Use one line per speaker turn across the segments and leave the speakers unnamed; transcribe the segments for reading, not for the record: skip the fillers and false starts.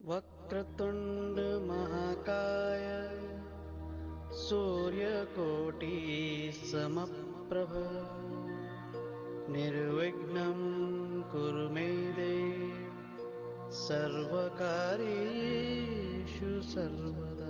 वक्रतुंड महाकाय सूर्यकोटि समप्रभ निर्विघ्नं कुरु मे देव सर्वकार्येषु सर्वदा।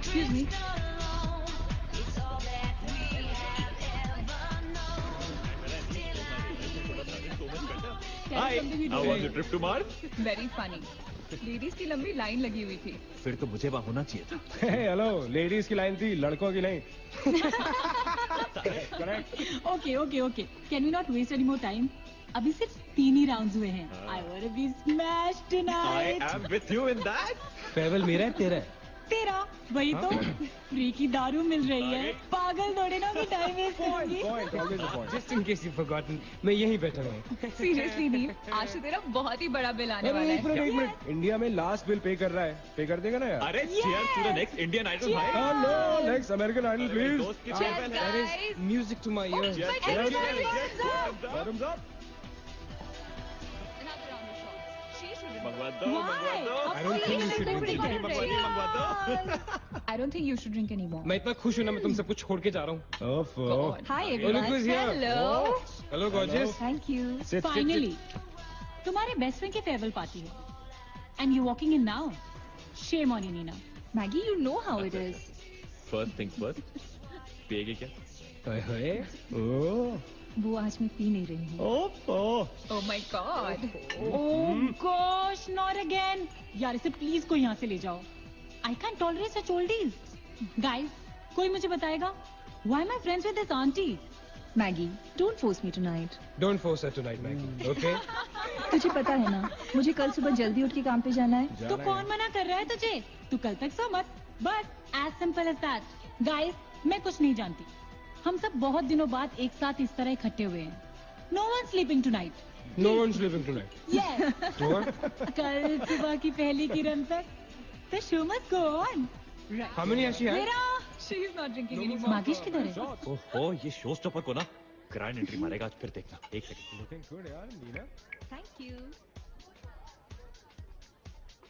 Excuse me.
Hi, how was your trip to Mars?
Very funny. Ladies की लंबी लाइन लगी हुई थी.
फिर तो मुझे वहाँ होना चाहिए था.
हेलो, लेडीज की लाइन थी, लड़कों की नहीं.
Okay. Can we not waste any more time? अभी सिर्फ 3 ही राउंड्स हुए हैं. I wanna be smashed tonight.
I am with you in that.
फेवल मेरा है तेरा है.
तेरा वही तो फ्री की दारू मिल रही है. पागल थोड़े ना कि टाइम वेस्ट करूंगी.
Just in case you've forgotten, मैं यहीं बैठा हूँ.
सीरियसली दीप, आज तो तेरा बहुत ही बड़ा बिल आने वाला है.
एक मिनट. इंडिया में लास्ट बिल पे कर रहा है. पे कर देगा ना यार?
अरे cheers to the next Indian Idol भाई.
No, next American Idol please.
दोस्त की
Cheers,
cheers है.
guys.
Music to my ears. Bottoms up.
Another round of shots. She should
मंगवा दो.
I don't think you should drink it.
मंगवा दो.
I don't think you should drink anymore.
मैं इतना खुश हूँ ना, मैं तुम सबको छोड़ के जा रहा हूँ.
God. Hi everyone.
Look who's here.
Hello.
Hello gorgeous.
Thank you.
Sit.
Finally, तुम्हारे बेस्ट फ्रेंड की फेयरवेल पार्टी है. And you walking in now. Shame on you, Nina.
Maggie, you know how it is.
First things first. पिएगी क्या?
हाय. ओह.
वो आज मैं P नहीं रही हूँ.
Oh my God.
Oh gosh, not again. यार इसे प्लीज कोई यहाँ से ले जाओ. I can't tolerate such oldies. Guys, कोई मुझे बताएगा? Why am I friends with this auntie?
Maggie, don't force me tonight.
Don't force her tonight, Maggie. Okay?
तुझे पता है ना, मुझे कल सुबह जल्दी उठ के काम पे जाना है।
तो कौन मना कर रहा है तुझे? तू कल तक सो मत। बस as simple as that. Guys, मैं कुछ नहीं जानती। हम सब बहुत दिनों बाद एक साथ इस तरह इकट्ठे हुए हैं। No one sleeping tonight.
No one's sleeping tonight.
Yes.
Sure?
कल सुबह की पहली किरण तक the show must go on.
How many has she had?
मेरा
She is not drinking anymore.
मागिश किधर है?
ओहो, ये शो स्टॉपर को ना ग्रैंड एंट्री मारेगा आज, फिर देखना। एक सेकंड।
Looking good, यार, नीला।
Thank you.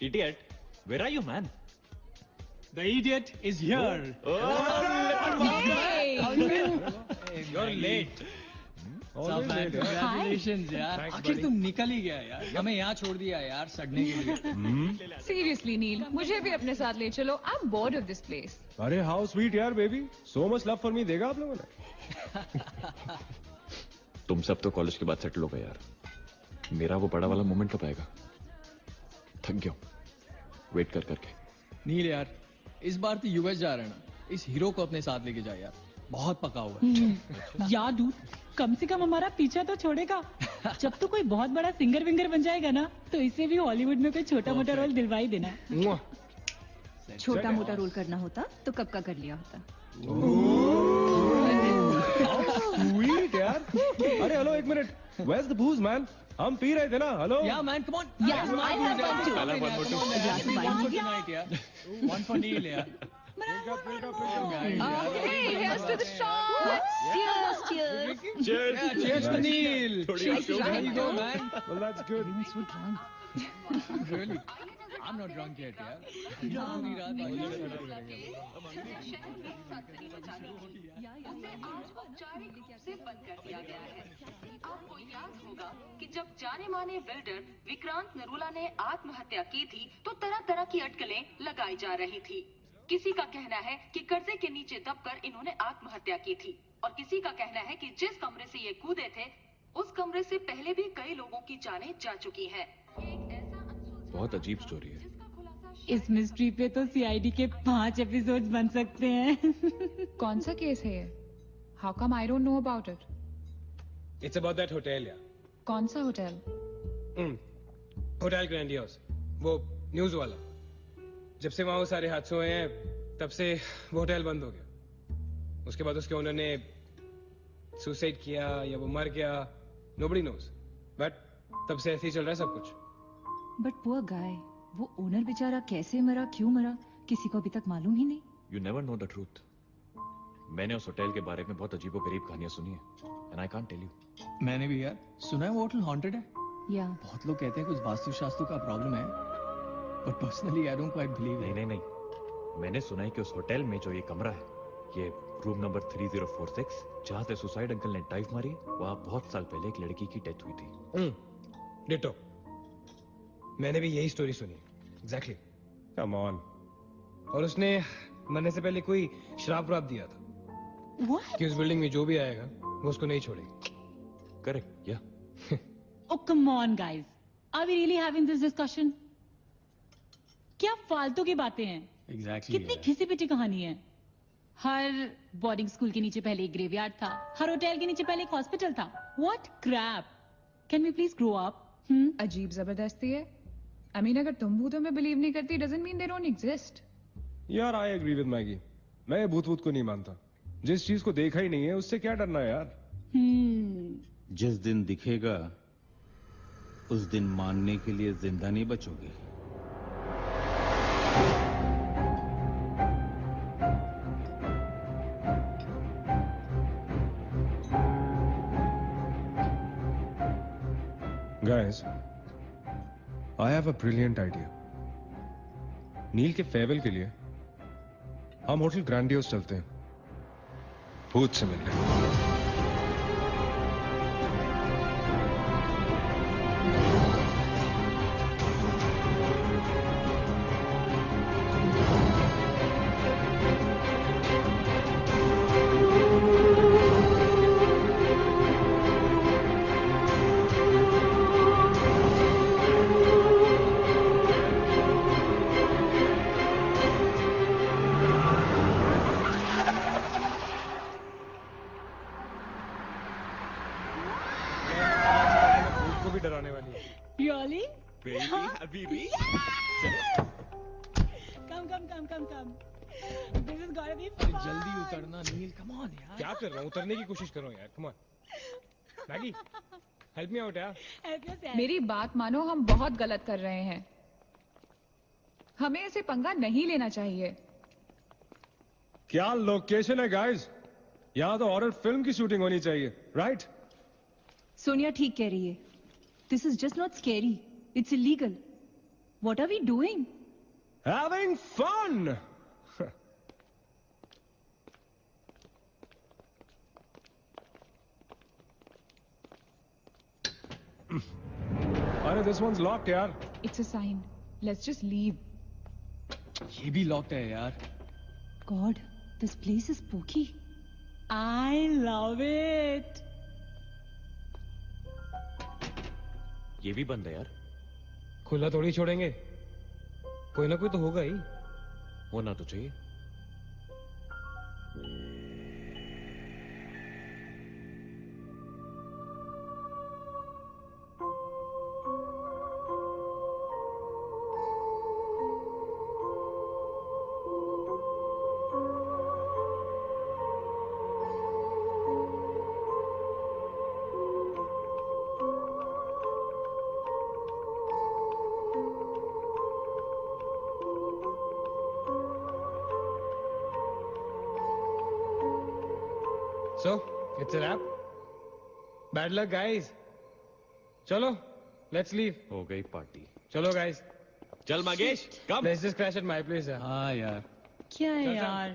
Idiot, where are you, man?
The idiot is here.
You're late.
सब man, congratulations यार।
Thanks,
आखिर
buddy.
तुम निकल ही गया यार। हमें यहाँ छोड़ दिया यार सड़ने के लिए।
Seriously, Neil, मुझे भी अपने साथ ले चलो. I'm bored of this place.
अरे how sweet यार, baby. So much love for me देगा आप लोगों ने?
तुम सब तो कॉलेज के बाद सेटल हो गए यार। मेरा वो बड़ा वाला मोमेंट कब आएगा? थक गया हूं वेट कर करके।
नील यार, इस बार तो यूएस जा रहे हैं ना, इस हीरो को अपने साथ लेके जा यार। बहुत पका हुआ है।
यार डूड, कम से कम हमारा पीछा तो छोड़ेगा। जब तो कोई बहुत बड़ा सिंगर विंगर बन जाएगा ना, तो इसे भी हॉलीवुड में कोई छोटा मोटा रोल दिलवा ही देना।
Mwah.
छोटा मोटा रोल करना होता तो कब का कर लिया होता।
Sweet यार। अरे हेलो, एक minute. Where's the booze, man? हम पी रहे थे ना, hello.
Yeah man, come on.
Yeah, I have one too.
I'll have one more too.
A glass of wine हो गया?
Tonight यार. One for Neil यार.
Hey, here's to the shot.
Cheers, cheers.
Cheers.
Yeah, cheers to Neil.
थोड़ी आगे हो
There you go man.
Well, that's good.
So drunk.
Really? I'm not drunk yet यार। पूरी रात
से बंद कर दिया गया है। आपको याद होगा कि जब जाने माने बिल्डर विक्रांत नरूला ने आत्महत्या की थी तो तरह तरह की अटकलें लगाई जा रही थी। किसी का कहना है कि कर्जे के नीचे दबकर इन्होंने आत्महत्या की थी और किसी का कहना है कि जिस कमरे से ये कूदे थे उस कमरे से पहले भी कई लोगों की जानें जा चुकी हैं। एक ऐसा
बहुत अजीब स्टोरी है।
जिसका खुलासा
इस मिस्ट्री पे तो सीआईडी के 5 एपिसोड्स बन सकते हैं।
कौन सा केस है ये? How come I don't know about it?
It's about that hotel यार।
कौन सा होटल?
होटल ग्रैंडियोस, वो न्यूज वाला। जब से वहां वो सारे हादसे हुए हैं, तब से वो होटल बंद हो गया। उसके बाद उसके ओनर ने सुसाइड किया या वो मर गया, nobody knows। बट तब से ऐसे ही चल रहा है सब कुछ।
But poor guy, वो ओनर बेचारा कैसे मरा, क्यों मरा, किसी को अभी तक मालूम ही नहीं।
You never know the truth. मैंने उस होटल के बारे में बहुत अजीबोगरीब कहानियां सुनी है and I can't tell you.
मैंने भी यार सुना है वो होटल हॉन्टेड है।
या
बहुत लोग कहते हैं कुछ वास्तु शास्त्र का प्रॉब्लम है, but personally I don't quite believe.
नहीं नहीं नहीं, मैंने सुना है कि उस होटल में जो ये कमरा है, ये रूम नंबर 3046, जहाँ से सुसाइड अंकल ने डाइव मारी, वहाँ बहुत साल पहले एक लड़की की डेथ हुई थी।
डिटो, मैंने भी यही स्टोरी सुनी। एग्जैक्टली। Come on. और उसने मरने से पहले कोई श्राप व्राप दिया था
What?
कि उस बिल्डिंग में जो भी आएगा वो उसको नहीं छोड़ेगी।
करेक्ट, या
Oh come on guys, are we really having this discussion? क्या फालतू की बातें हैं?
एग्जैक्टली
कितनी घिसी पिटी कहानी है। हर बोर्डिंग स्कूल के नीचे पहले एक ग्रेवयार्ड था, हर होटल के नीचे पहले एक हॉस्पिटल था। What crap? Can we please grow up?
अजीब जबरदस्ती है। I mean, अगर तुम भूतों में बिलीव नहीं करती, doesn't mean they don't exist.
यार आई एग्री विद मैगी। मैं भूत भूत को नहीं मानता। जिस चीज को देखा ही नहीं है उससे क्या डरना है यार।
जिस दिन दिखेगा उस दिन मानने के लिए जिंदा नहीं बचोगे।
Guys, I have a brilliant idea. नील के फेयरवेल के लिए हम होटल ग्रैंडियोस चलते हैं, भूत से मिलने।
Habibi
Come. This is gonna be
अरे
fun.
जल्दी उतरना नील, कम ऑन यार.
क्या कर रहा हूँ? उतरने की कोशिश कर रहा हूँ यार. Come on. Maggi, help me out यार.
Help yourself.
मेरी बात मानो, हम बहुत गलत कर रहे हैं. हमें ऐसे पंगा नहीं लेना चाहिए.
क्या लोकेशन है गाइस? यहाँ तो हॉरर फिल्म की शूटिंग होनी चाहिए, राइट?
सोनिया ठीक कह रही है. This is just not scary. It's illegal. What are we doing?
Having fun. अरे this one's locked यार.
It's a sign. Let's just leave.
ये भी लॉक्ड है यार.
God, this place is spooky.
I love it.
ये भी बंद है यार.
खुला थोड़ी छोड़ेंगे. कोई ना कोई तो होगा ही.
होना तो चाहिए.
So, it's a wrap. Bad luck, guys. चलो, let's leave.
हो गई पार्टी.
चलो, guys.
चल मगेश, कम.
Let's just crash at my place. यार.
हाँ यार.
क्या है
चल, चल.
यार?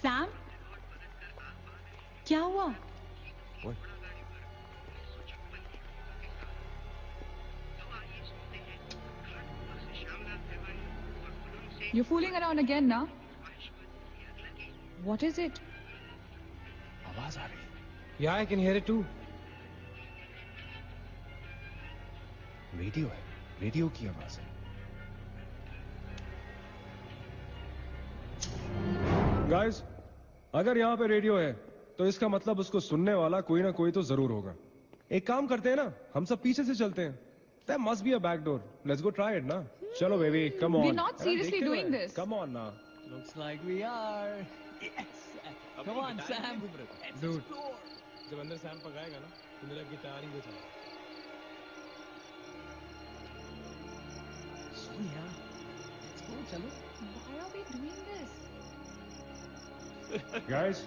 सैम, क्या हुआ?
What?
You're fooling around again now. What is it?
आवाज आ रही.
Yeah, I can hear it too.
Radio है. रेडियो की आवाज है.
Guys, अगर यहाँ पे रेडियो है, तो इसका मतलब उसको सुनने वाला कोई ना कोई तो जरूर होगा. एक काम करते हैं ना, हम सब पीछे से चलते हैं. There must be a back door. Let's go try it ना. चलो baby, come on.
We're not seriously
देखते
doing
हैं.
this.
Come on ना.
Looks like we are. Yes. Come on, Sam. Let's
Dude.
explore.
जब अंदर Sam पकाएगा ना, तो मेरा गिटार ही बजाएगा.
Sonia, let's go. चलो.
Why are we doing this?
Guys,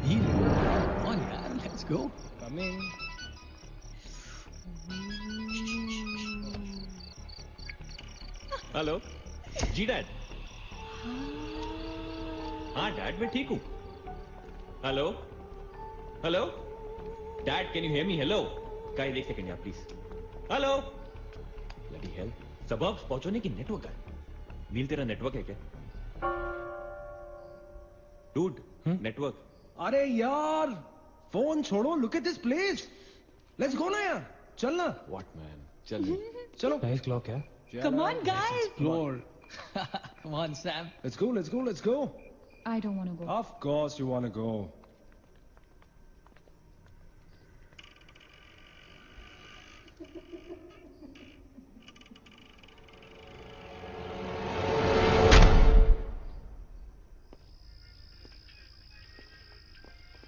Neel, come on यार. Let's go.
come in.
Hello. जी डैड. हाँ डैड, मैं ठीक हूँ. Hello. Hello. Dad, can you hear me? Hello. Guys, एक सेकंड यार please. Hello. Bloody hell. Suburbs पहुंचने की नेटवर्क है. नील, तेरा नेटवर्क है क्या? Dude, network.
अरे यार, फोन छोड़ो. Look at this place. Let's go ना यार. चल ना.
व्हाट मैन, चल.
चलो. Nice clock है.
Come on, guys.
Explore. Come on, Sam.
Let's go. Let's go. Let's go.
I don't want to go.
Of course you want to go.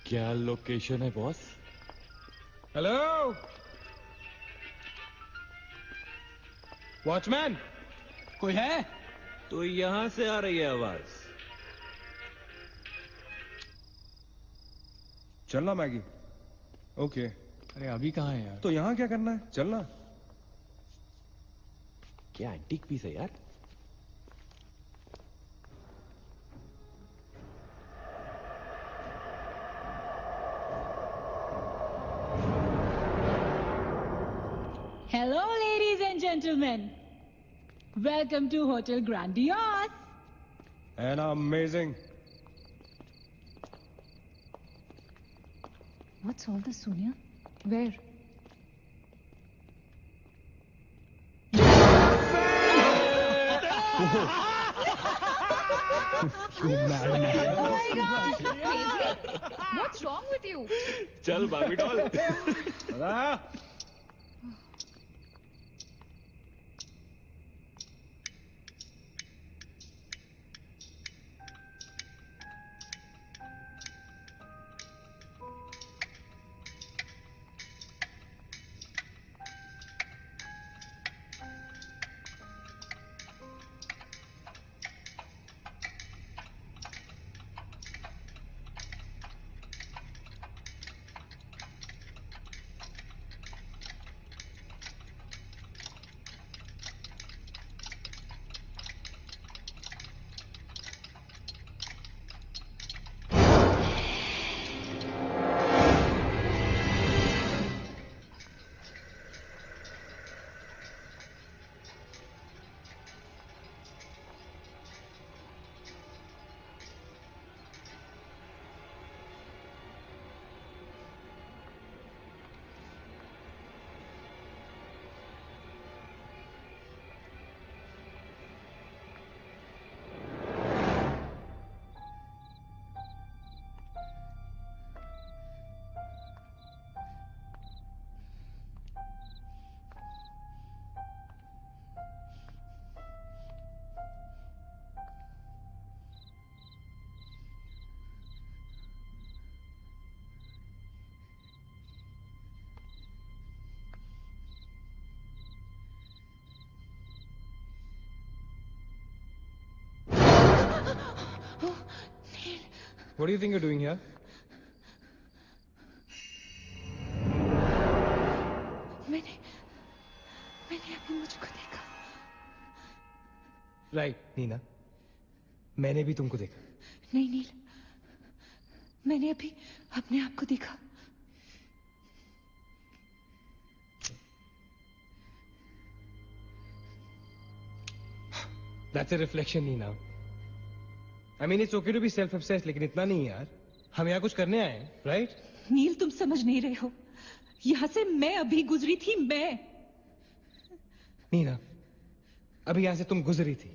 क्या location है boss?
Hello. Watchman.
कोई है?
तो यहां से आ रही है आवाज.
चलना मैगी. ओके.
अरे अभी कहाँ है यार?
तो यहाँ क्या करना है? चलना.
क्या एंटीक पीस है यार?
Hello, ladies and gentlemen. Welcome to Hotel Grandiose.
And amazing.
What's all this, Sonia?
Where? What's wrong with you?
चल Barbie doll.
What do you think you're doing here?
मैंने अभी मुझको देखा.
Right, नीना. मैंने भी तुमको देखा.
नहीं नील, मैंने अभी अपने आप को देखा.
That's a reflection, Neena. I mean, it's okay to be self-obsessed, लेकिन इतना नहीं यार. हम यहाँ कुछ करने आए हैं, right?
नील, तुम समझ नहीं रहे हो. यहाँ से मैं अभी गुजरी थी, मैं.
नीना, अभी यहाँ से तुम गुजरी थी,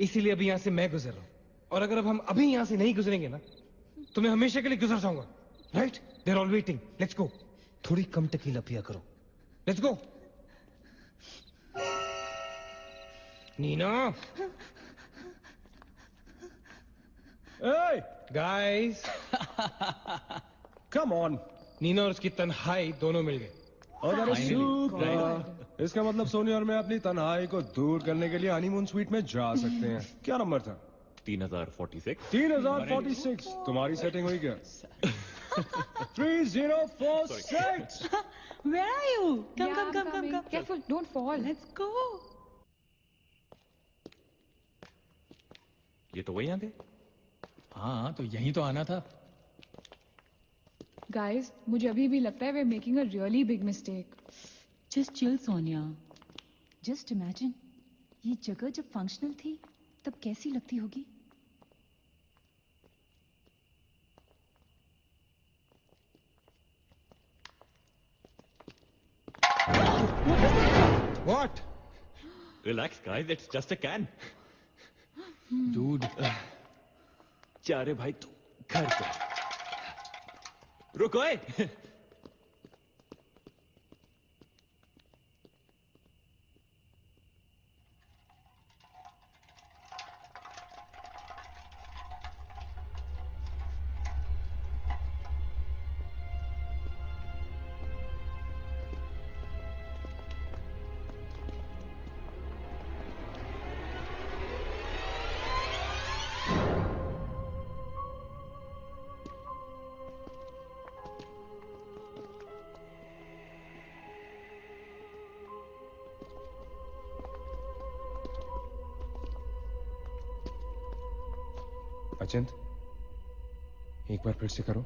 इसीलिए अभी यहाँ से मैं गुजर रहा हूँ. और अगर अब हम अभी यहाँ से नहीं गुजरेंगे ना, तो मैं हमेशा के लिए गुजर जाऊंगा. Right? They're all waiting. Let's go. थोड़ी कम टकीला पिया करो. Let's go. Neena.
Hey,
Guys.
come on.
Neena और उसकी तन्हाई दोनों मिल गए.
Oh, that is super. इसका मतलब सोनी और मैं अपनी तन्हाई को दूर करने के लिए हनीमून स्वीट में जा सकते हैं. क्या नंबर था?
3046.
3046. तुम्हारी सेटिंग हुई क्या? 3046.
Where are you? Come,
Yeah,
come,
I'm
come, come,
coming.
come.
Careful, don't fall.
Let's go.
ये तो वही आते.
हाँ तो यहीं तो आना था.
Guys, मुझे अभी भी लगता है we're making a really big mistake.
Just chill, Sonia.
Just imagine, ये जगह जब फंक्शनल थी तब कैसी लगती होगी.
What?
Relax, guys. It's just a can.
Dude.
जा रे भाई तू घर पे. रुको ए.
अचिंत, एक बार फिर से करो.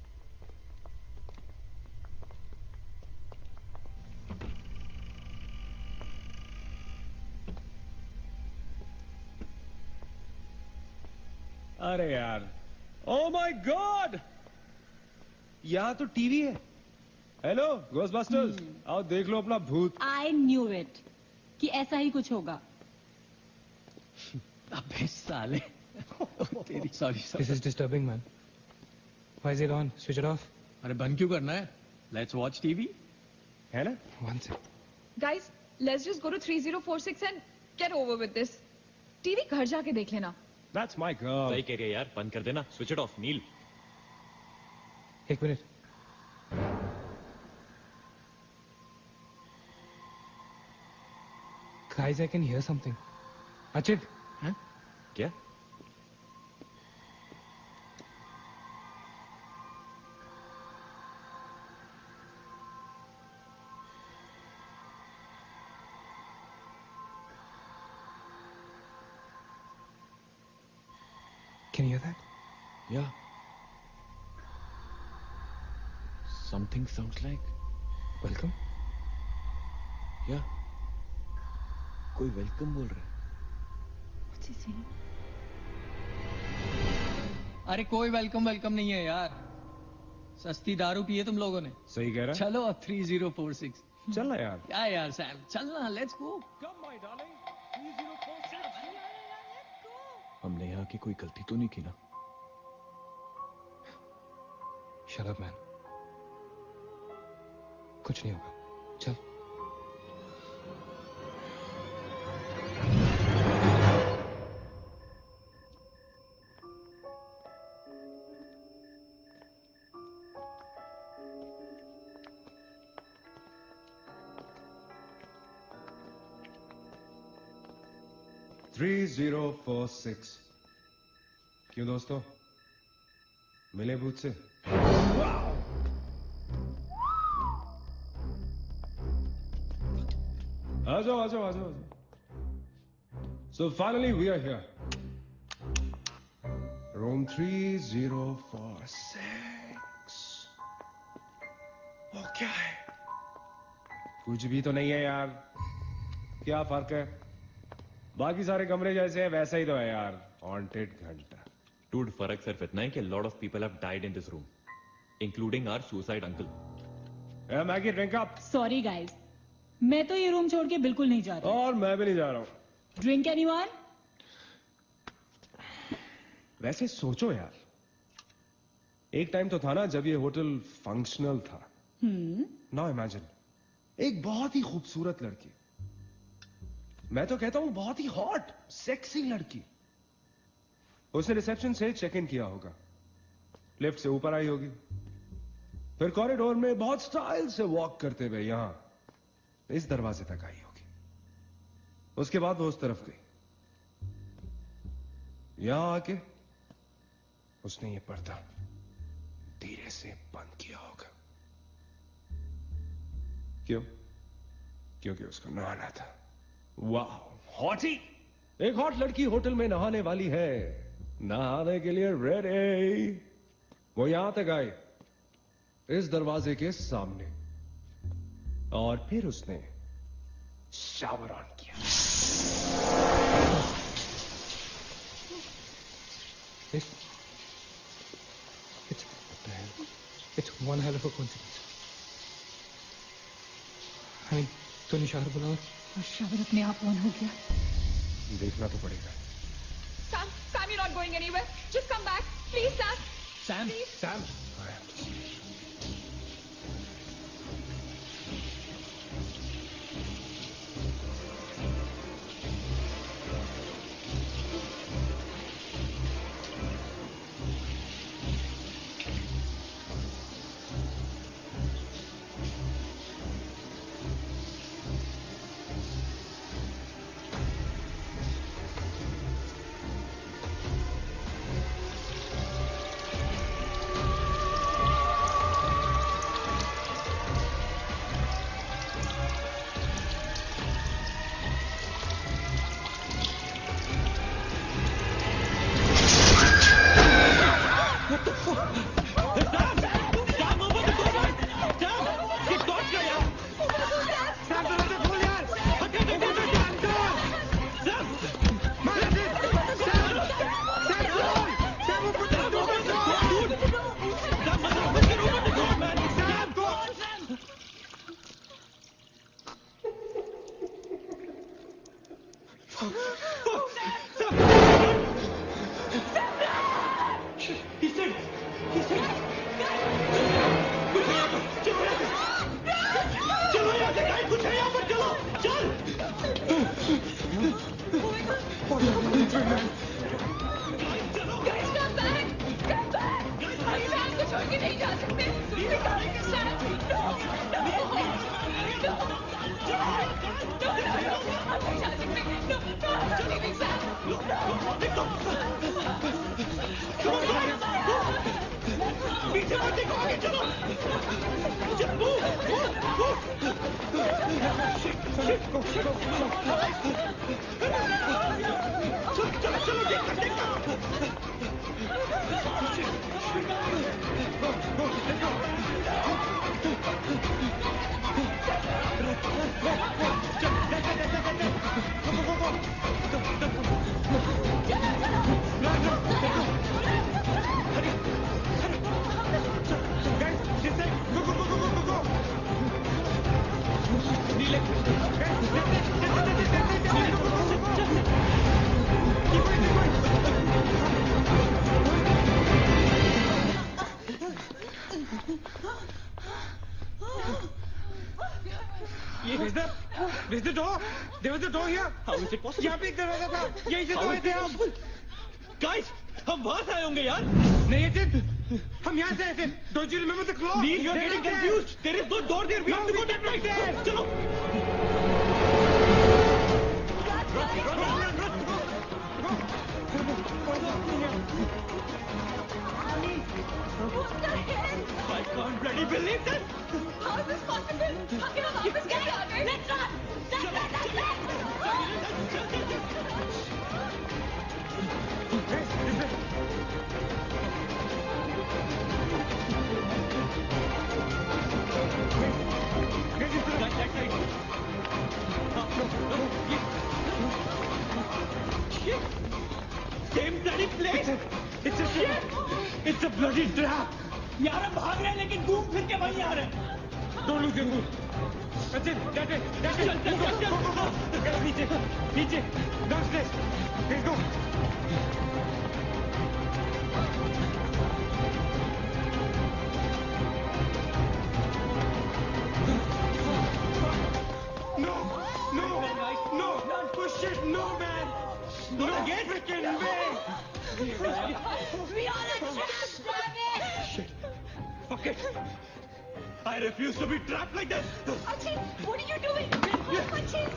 अरे यार, ओ माय गॉड, यहाँ तो टीवी है। हेलो घोस्टबस्टर्स, आओ देख लो अपना भूत।
आई न्यू इट कि ऐसा ही कुछ होगा।
अबे साले। तेरी sorry
This is disturbing, man. Why is it on? Switch it off.
अरे बंद क्यों करना है? लेट्स वॉच टीवी,
है ना?
One sec.
Guys, let's just go to 3046 and get over with this. TV घर जाके देख लेना।
That's my girl.
सही कह रही है यार, बंद कर देना, स्विच इट ऑफ। नील,
एक मिनट। Guys, I can hear something. Achit,
क्या?
can you hear that?
Yeah. Something sounds like.
Welcome.
Yeah. कोई वेलकम बोल रहा है।
What's he saying?
अरे कोई वेलकम नहीं है यार, सस्ती दारू पी है तुम लोगों ने।
सही कह रहा है।
चलो अब 3046।
चल ना यार।
क्या यार सैम, चलना, let's go.
Come my darling, 3046।
हमने यहाँ की कोई गलती तो नहीं की ना?
Shut up, man. कुछ नहीं होगा। चल।
थ्री 3046। क्यों दोस्तों, मिले भूत से? आ जाओ। So finally we are here. Room 3046. वो क्या है? कुछ भी तो नहीं है यार। क्या फर्क है? बाकी सारे कमरे जैसे हैं वैसा ही तो है यार। हॉन्टेड घंटा।
Dude, फर्क सिर्फ इतना है कि lot of people have died in this room, including our suicide uncle.
Hey, Maggie, drink up.
Sorry guys, मैं तो ये रूम छोड़ के बिल्कुल नहीं जा रही।
और मैं भी नहीं जा रहा हूँ।
Drink anyone?
वैसे सोचो यार, एक टाइम तो था ना जब ये होटल फंक्शनल था। नाउ इमेजिन, एक बहुत ही खूबसूरत लड़की, मैं तो कहता हूं बहुत ही हॉट सेक्सी लड़की, उसने रिसेप्शन से चेक इन किया होगा, लिफ्ट से ऊपर आई होगी, फिर कॉरिडोर में बहुत स्टाइल से वॉक करते हुए यहां इस दरवाजे तक आई होगी। उसके बाद वो उस तरफ गई, यहां आके उसने ये पर्दा धीरे से बंद किया होगा। क्यों? क्योंकि उसको नहाना था। वाह, हॉटी! एक हॉट लड़की होटल में नहाने वाली है, नहाने के लिए रेडी। वो यहां तक आई, इस दरवाजे के सामने, और फिर उसने शावर ऑन किया।
It's one hell of a coincidence. I mean, तूने शावर बुलाओ।
और शावर अपने आप ऑन हो गया।
देखना तो पड़ेगा।
Sam, you're not going anywhere. Just come back, please, Sam.
Sam,
Please.
Sam,
stupid, man.
Guys, come back! Come back! हम सैम को छोड़ के नहीं जा सकते। निकाल सैम! No! No! No! हम नहीं जा सकते। No! No! I'm not leaving Sam!
पीछे मत देखो, आगे चलो। चलो, चलो, देखो।
Is the door? There was a door here.
How is it possible?
यहाँ पे एक दरवाजा था। यहीं से तो आए थे हम।
Guys, हम वहाँ से आए होंगे यार।
नहीं अजित, हम यहाँ से आए थे। Don't you remember the claw?
Neil, you're getting confused. There is no door there. We have to go that right there. चलो.
What the hell?
I can't bloody believe this.
How is this possible? How can हम वापस कैसे आ गए? Let's run!
Same bloody place.
It's a bloody trap.
यार हम भाग रहे हैं लेकिन घूम फिर के वहीं आ रहे हैं.
Don't lose your cool. That's it. That way. Go. नीचे. Downstairs. Let's go. No. Push it. No, man. Not again. Freaking way.
We are a trap, damn it!
Shit. Fuck it. I refuse to be trapped like this.
Achin, what are you doing? Achin!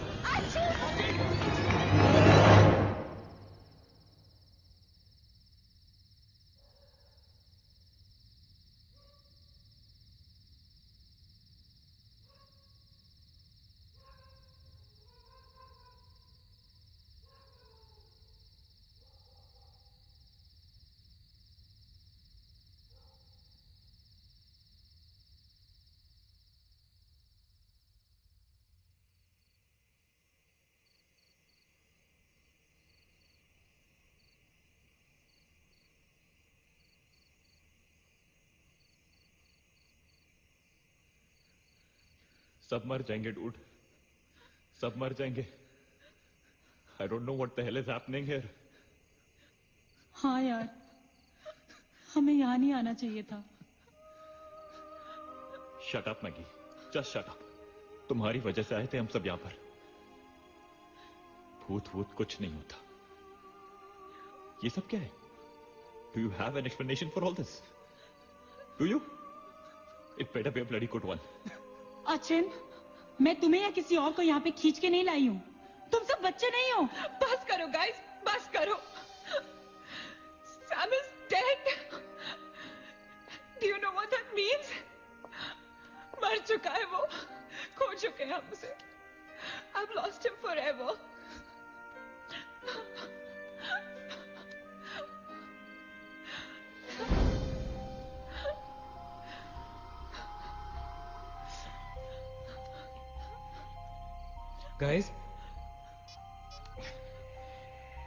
सब मर जाएंगे dude. सब मर जाएंगे. I don't know what the hell is happening here.
हाँ यार, हमें यहाँ नहीं आना चाहिए था.
Shut up, Maggie. Just shut up. तुम्हारी वजह से आए थे हम सब यहाँ पर. भूत कुछ नहीं होता. ये सब क्या है? Do you have an explanation for all this? Do you? It better be a bloody good one.
Achin, मैं तुम्हें या किसी और को यहाँ पे खींच के नहीं लाई हूँ. तुम सब बच्चे नहीं हो.
बस करो guys, बस करो. Sam is dead. Do you know what that means? मर चुका है वो. खो चुके हैं हम उसे. I've lost him forever.
Guys,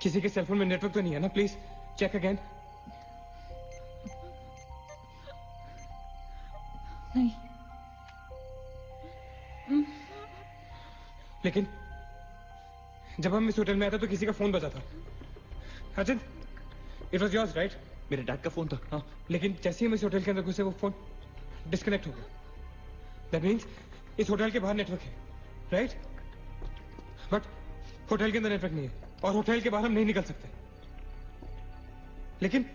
किसी के सेलफोन में नेटवर्क तो नहीं है ना? Please check again.
नहीं.
लेकिन जब हम इस होटल में आए थे तो किसी का फोन बजा था. Ajit, it was yours right?
मेरे डैड का फोन था. हाँ.
लेकिन जैसे ही हम इस होटल के अंदर घुसे वो फोन डिस्कनेक्ट हो गया. दैट मीन्स इस होटल के बाहर नेटवर्क है, राइट? बट होटल के अंदर नेटवर्क नहीं है. और होटल के बाहर हम नहीं निकल सकते। लेकिन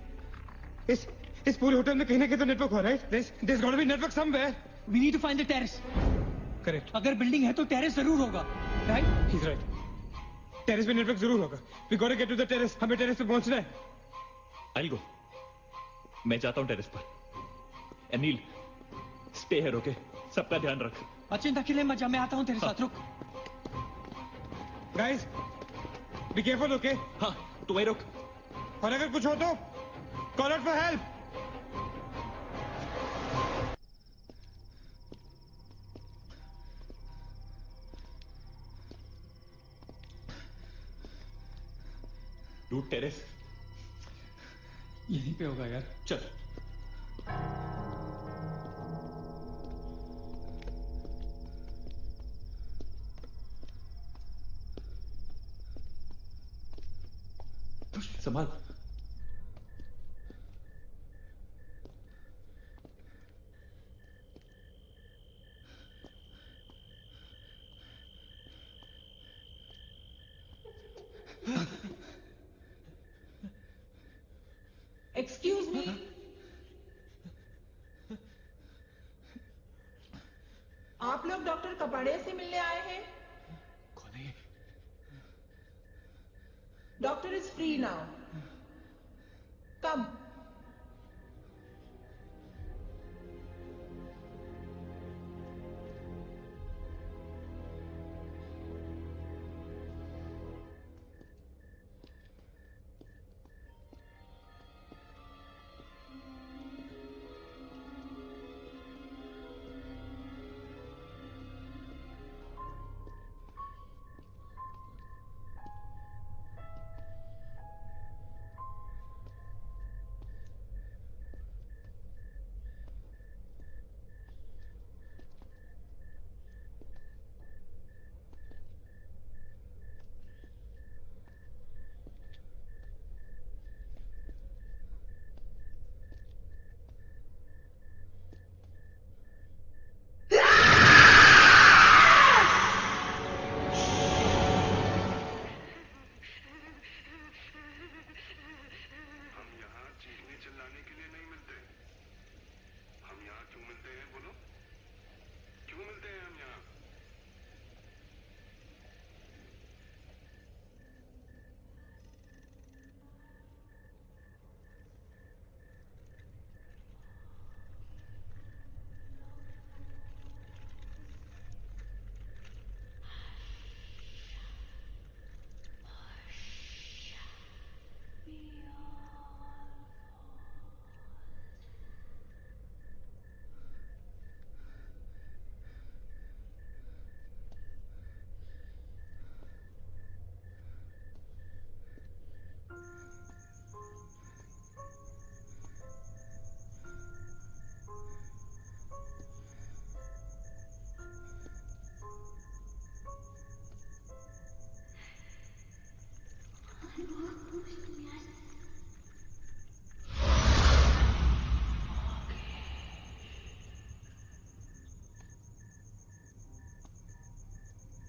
इस पूरे होटल में कहीं ना कहीं तो नेटवर्क हो रहा है। There's got to be network somewhere.
We need to find the terrace.
Correct.
अगर बिल्डिंग है तो टेरेस जरूर होगा, right?
He's right. टेरेस पे नेटवर्क जरूर होगा। We got to get to the terrace. हमें टेरेस पे पहुंचना है।
I'll go. मैं जाता हूं टेरेस पर। Anil, stay here, okay? सबका ध्यान रख।
अचिंता के लिए मैं आता हूं तेरे साथ, रुक।
Guys, be careful, okay?
हाँ, तू वहीं रुक।
और अगर कुछ हो तो call out for help.
Roof terrace
यहीं पे होगा यार।
चल। संभाल।
एक्सक्यूज मी, आप लोग डॉक्टर कपाड़े से मिलने आए हैं?
कौन है?
डॉक्टर इज फ्री नाउ, कम।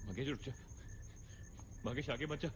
मगेश रुक जा। मगेश आगे मत जा।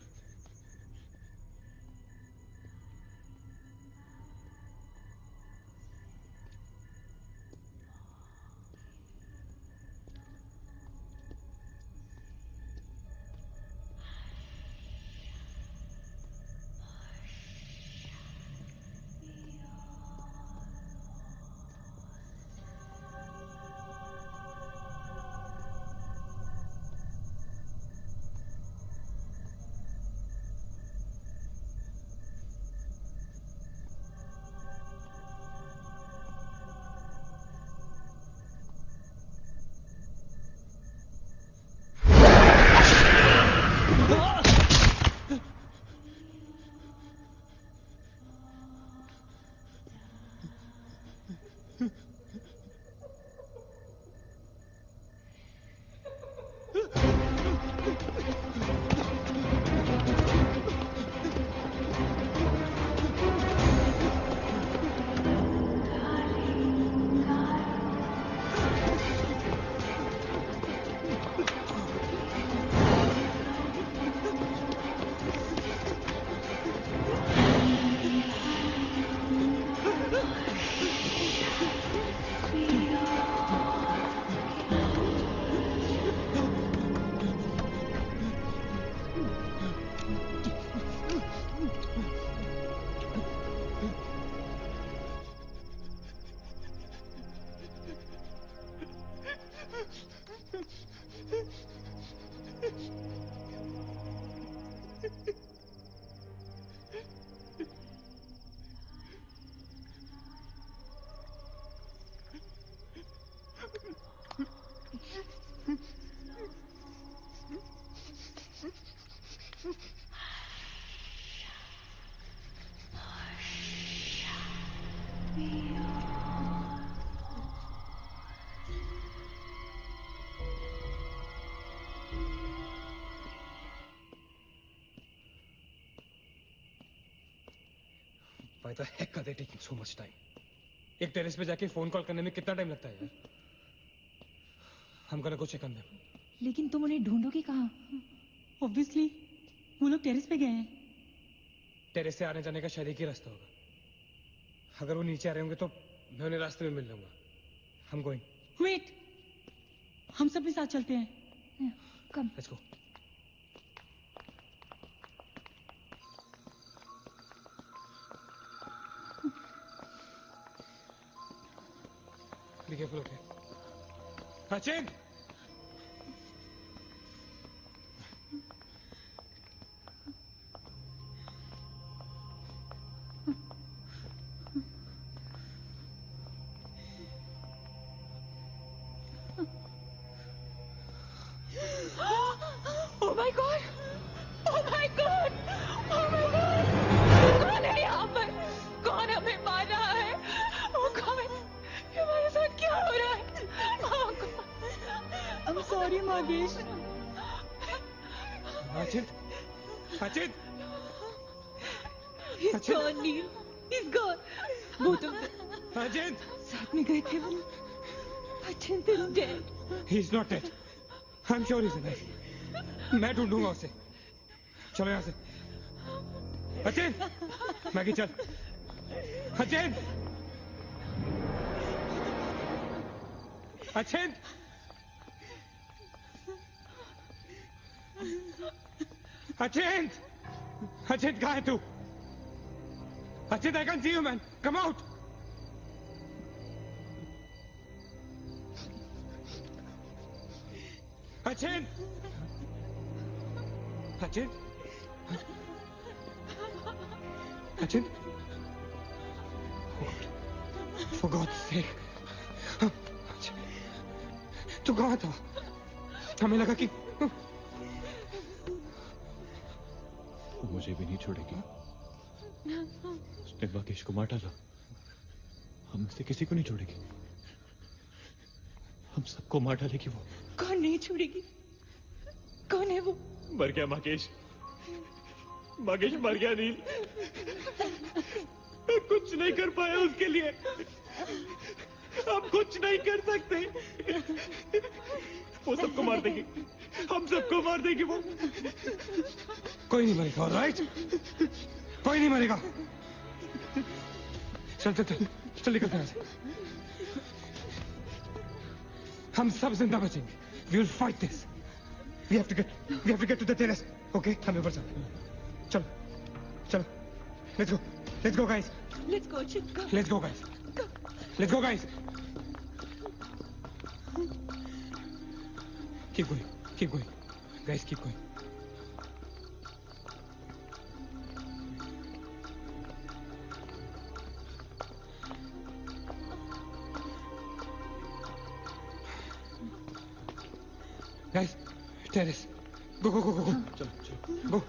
Why the heck are they taking so much time? एक टेरेस पे जाके फोन कॉल करने में कितना टाइम लगता है यार? हम gonna go check on them.
लेकिन तुम उन्हें ढूंढोगे कहाँ?
ऑब्वियसली वो लोग टेरेस पे गए हैं।
टेरेस से आने जाने का शायद एक ही रास्ता होगा। अगर वो नीचे आ रहे होंगे तो मैं उन्हें रास्ते में मिल लूंगा। हम गोइंग।
वेट, हम सब भी साथ चलते हैं।
Come.
Let's go. Be careful, okay? Sachin!
Oh my God! Oh my God! Oh my God! कौन है यहाँ पर? कौन हमें मार रहा है? Oh God! ये हमारे साथ क्या हो रहा है? Oh God!
I'm sorry, मागेश।
Achit! Achit!
He's gone, Neil. He's gone. Both of them.
अचित!
साथ में गए थे वो। Achin is dead.
He's not dead. I'm sure he's alive. मैं ढूंढूंगा उसे। चलो यहाँ से। अचिन! मैगी चल। अचिन! अचिन! अचिन! अचिन कहाँ है तू? Achin, I can't see you, man. Come out. Achin! Achin! Achin! For God's sake! तू कहाँ था? हमें लगा कि
वो मुझे भी नहीं छोड़ेगी। उसने मगेश को मार डाला। हम से किसी को नहीं छोड़ेगी। हम सबको मार डालेगी वो।
कौन नहीं छोड़ेगी? कौन है वो?
मर गया मगेश। मगेश मर गया नील। कुछ नहीं कर पाया उसके लिए। हम कुछ नहीं कर सकते। वो सबको मार देगी। हम सबको मार देगी वो।
कोई नहीं मरेगा, ऑलराइट? कोई नहीं मरेगा। चल चल चल चल निकलते हैं यहाँ से। हम सब जिंदा बचेंगे। We will fight this. We have to get to the terrace. Okay? हमें ऊपर चल। चल चल। Let's go. Let's go, guys.
Let's go, Chip. Go.
Let's go, guys. Let's go, guys. Keep going. Keep going. Guys, keep going. Guys, terrace. Go, go, go, go, go.
चलो चलो।
Go.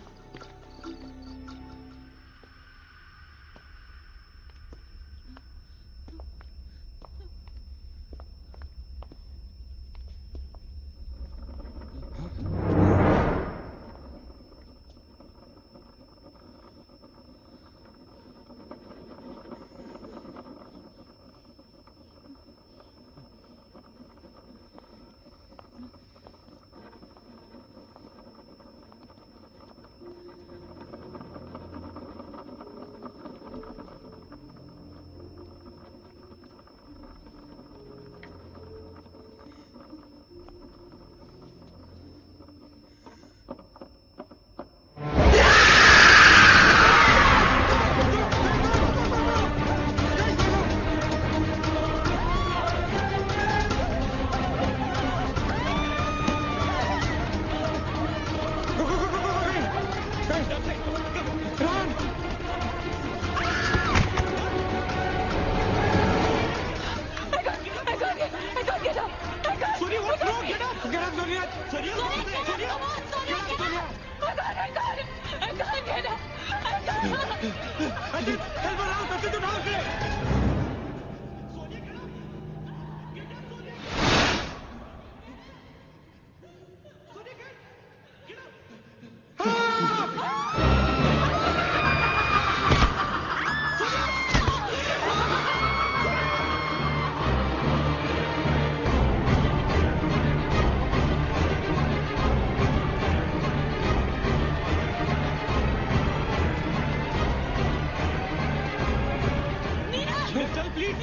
चल चल please.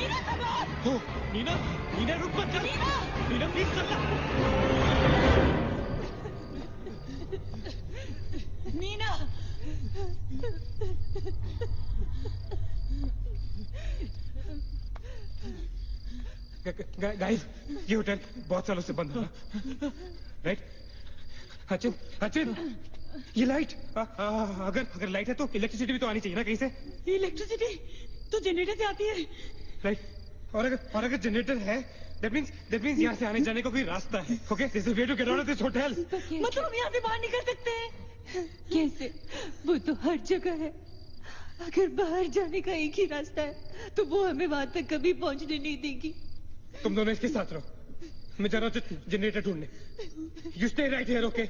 Neena Neena रुक मत चल। Neena please चल।
Meena
guys ये hotel बहुत सालों से बंद है, राइट? अचिन अचिन ये लाइट अगर लाइट है तो इलेक्ट्रिसिटी भी तो आनी चाहिए ना कहीं से।
इलेक्ट्रिसिटी तो जनरेटर से आती है,
राइट? और अगर जनरेटर है दैट मींस यहाँ से आने जाने का कोई रास्ता है। Okay this is way to get out of this hotel.
मतलब हम यहाँ से बाहर निकल सकते हैं?
कैसे? वो तो हर जगह है। अगर बाहर जाने का एक ही रास्ता है तो वो हमें वहां तक कभी पहुंचने नहीं देगी।
तुम दोनों इसके साथ रहो, मैं जा रहा हूँ जनरेटर ढूंढने। You stay right here, okay?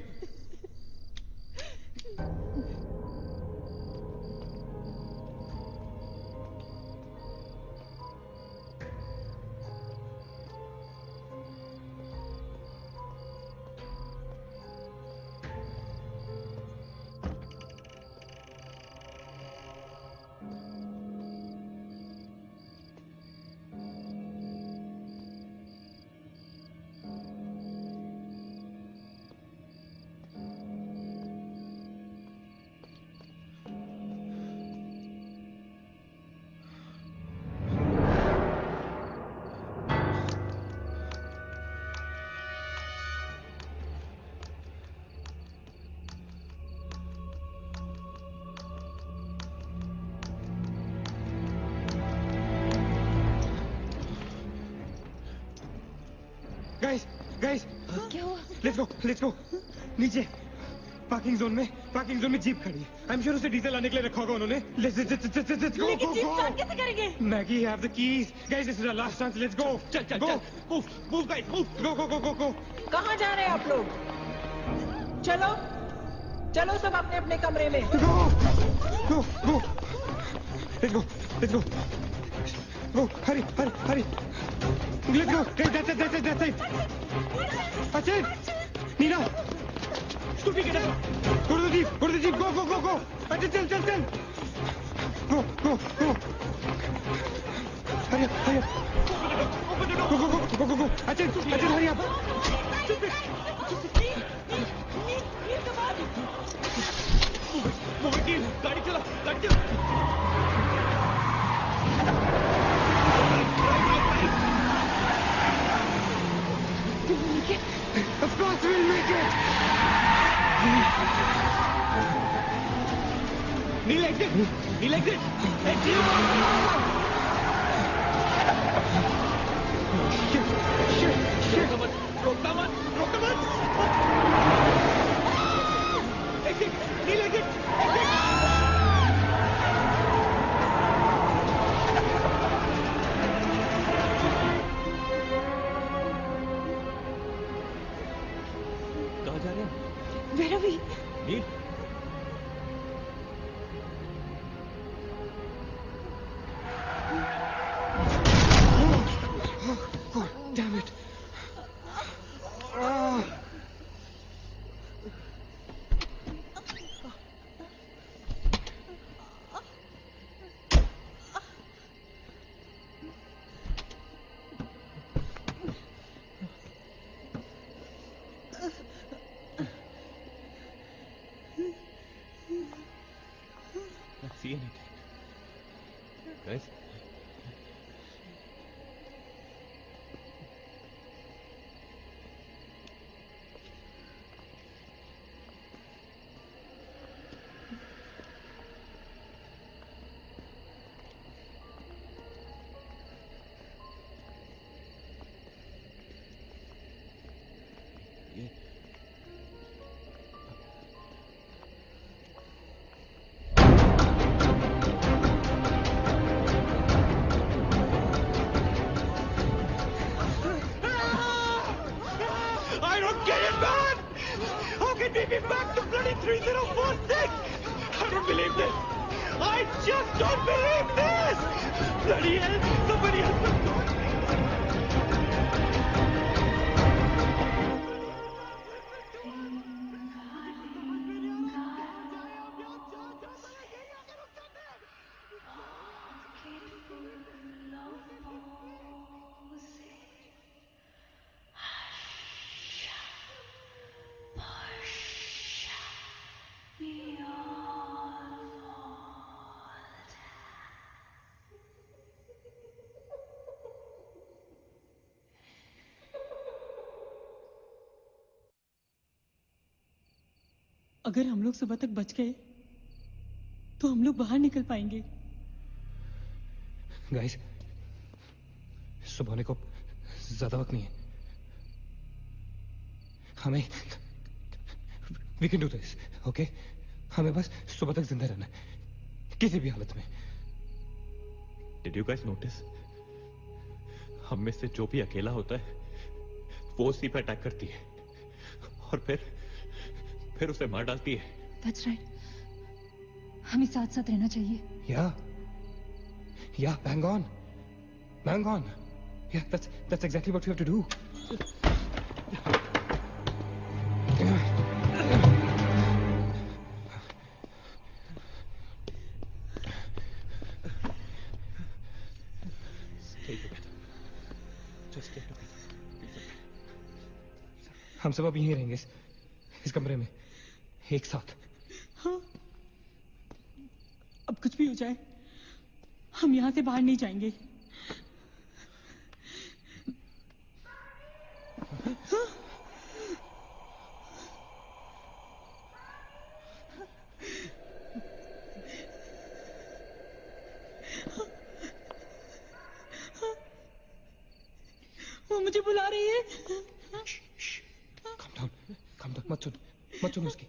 Guys
क्या हुआ?
लेट्स गो नीचे। पार्किंग जोन में जीप खड़ी है। आई एम श्योर उसे डीजल लाने के लिए रखा होगा उन्होंने। लेट्स गो
लेकिन जीप स्टार्ट कैसे करेंगे?
Maggie have the keys. Guys this is our last chance. Let's go.
चल मूव गाइस मूव।
गो।
कहाँ जा रहे हैं आप लोग? चलो सब अपने अपने कमरे में।
Go let's go hurry let's go. That's it. Achin Neena scooty के go to the jeep go Achin चल go hurry up go Achin hurry up
गाड़ी चला
Of course we'll make it.
Kneel exit. Exit. Shit. रोकना मत. Exit. Kneel exit. कहाँ जा रहे हैं?
Where are we?
Nil
Damn it.
Not see anything. Guys? I don't get it, man! How can we be back to bloody 3046? I don't believe this! I just don't believe this! Bloody hell, somebody else has gone!
अगर हम लोग सुबह तक बच गए तो हम लोग बाहर निकल पाएंगे।
गाइस, सुबह होने को ज्यादा वक्त नहीं है। हमें we can do this, okay? हमें बस सुबह तक जिंदा रहना है, किसी भी हालत में।
Did you guys notice? हम में से जो भी अकेला होता है वो उसी पे अटैक करती है और फिर उसे मार डालती है।
That's right. हमें साथ साथ रहना चाहिए।
Yeah, bang on. Yeah, that's exactly what we have to do.
Stay together. Just stay together.
हम सब अब यहीं रहेंगे इस कमरे में एक साथ।
हाँ, अब कुछ भी हो जाए हम यहाँ से बाहर नहीं जाएंगे। हाँ? वो मुझे बुला रही है।
Calm down, मत सुन उसकी।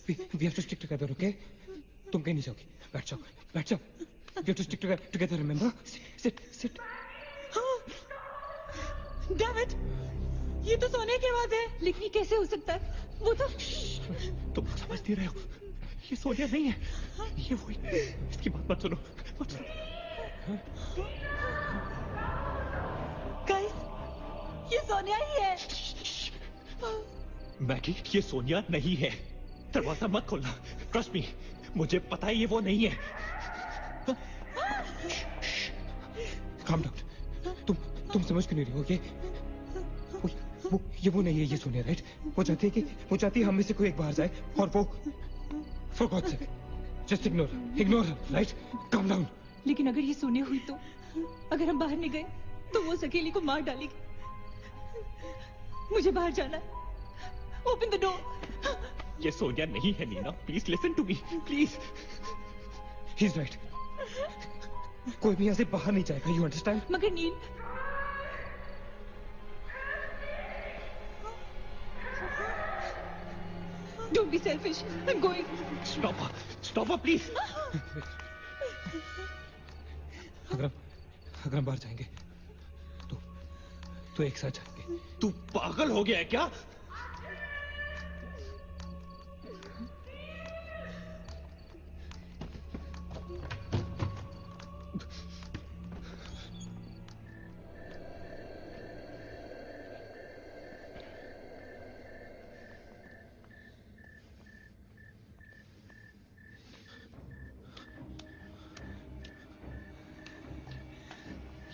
We have to stick together, okay? तुम कहीं नहीं जाओगी। बैठ जाओ। We have to stick together, remember? Sit.
Damn it! ये तो सोने की आवाज है। लेकिन ये कैसे हो सकता है? वो तो
तुम समझ नहीं रहे हो, ये सोनिया नहीं है, ये वही। इसकी बात मत सुनो।
गाइस, ये सोनिया ही है।
मैगी, ये सोनिया नहीं है। दरवाजा मत खोलना। ट्रस्ट मी, मुझे पता है ये वो नहीं है।
Calm down. तुम समझ क्यों नहीं रही हो? ये वो नहीं है, ये सोनिया, राइट? वो चाहती है हम में से कोई एक बाहर जाए और वो for God's sake, just ignore her, right? Calm down.
लेकिन अगर ये सोने हुई तो अगर हम बाहर नहीं गए तो वो सकेली को मार डालेगी। मुझे बाहर जाना है। Open the door.
ये सोनिया नहीं है Neena. Please listen to me, please.
He's right. कोई भी यहाँ से बाहर नहीं जाएगा, you understand?
मगर नील, don't be selfish. I'm going.
Stop her, please.
अगर हम बाहर जाएंगे तो एक साथ जाएंगे।
तू पागल हो गया है क्या?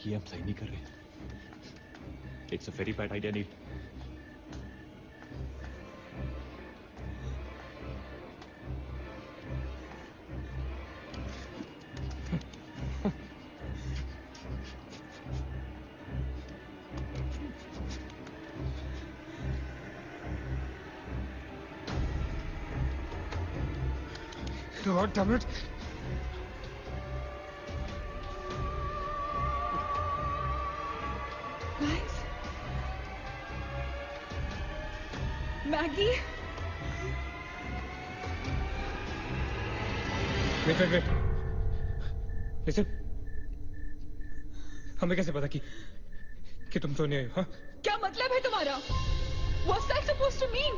ये हम सही नहीं कर रहे। It's a very bad idea Neel.
God damn it.
Guys, Maggie.
Wait. Listen. हमें कैसे पता कि तुम सोने आई हो? हाँ?
क्या मतलब है तुम्हारा? What's that supposed to mean?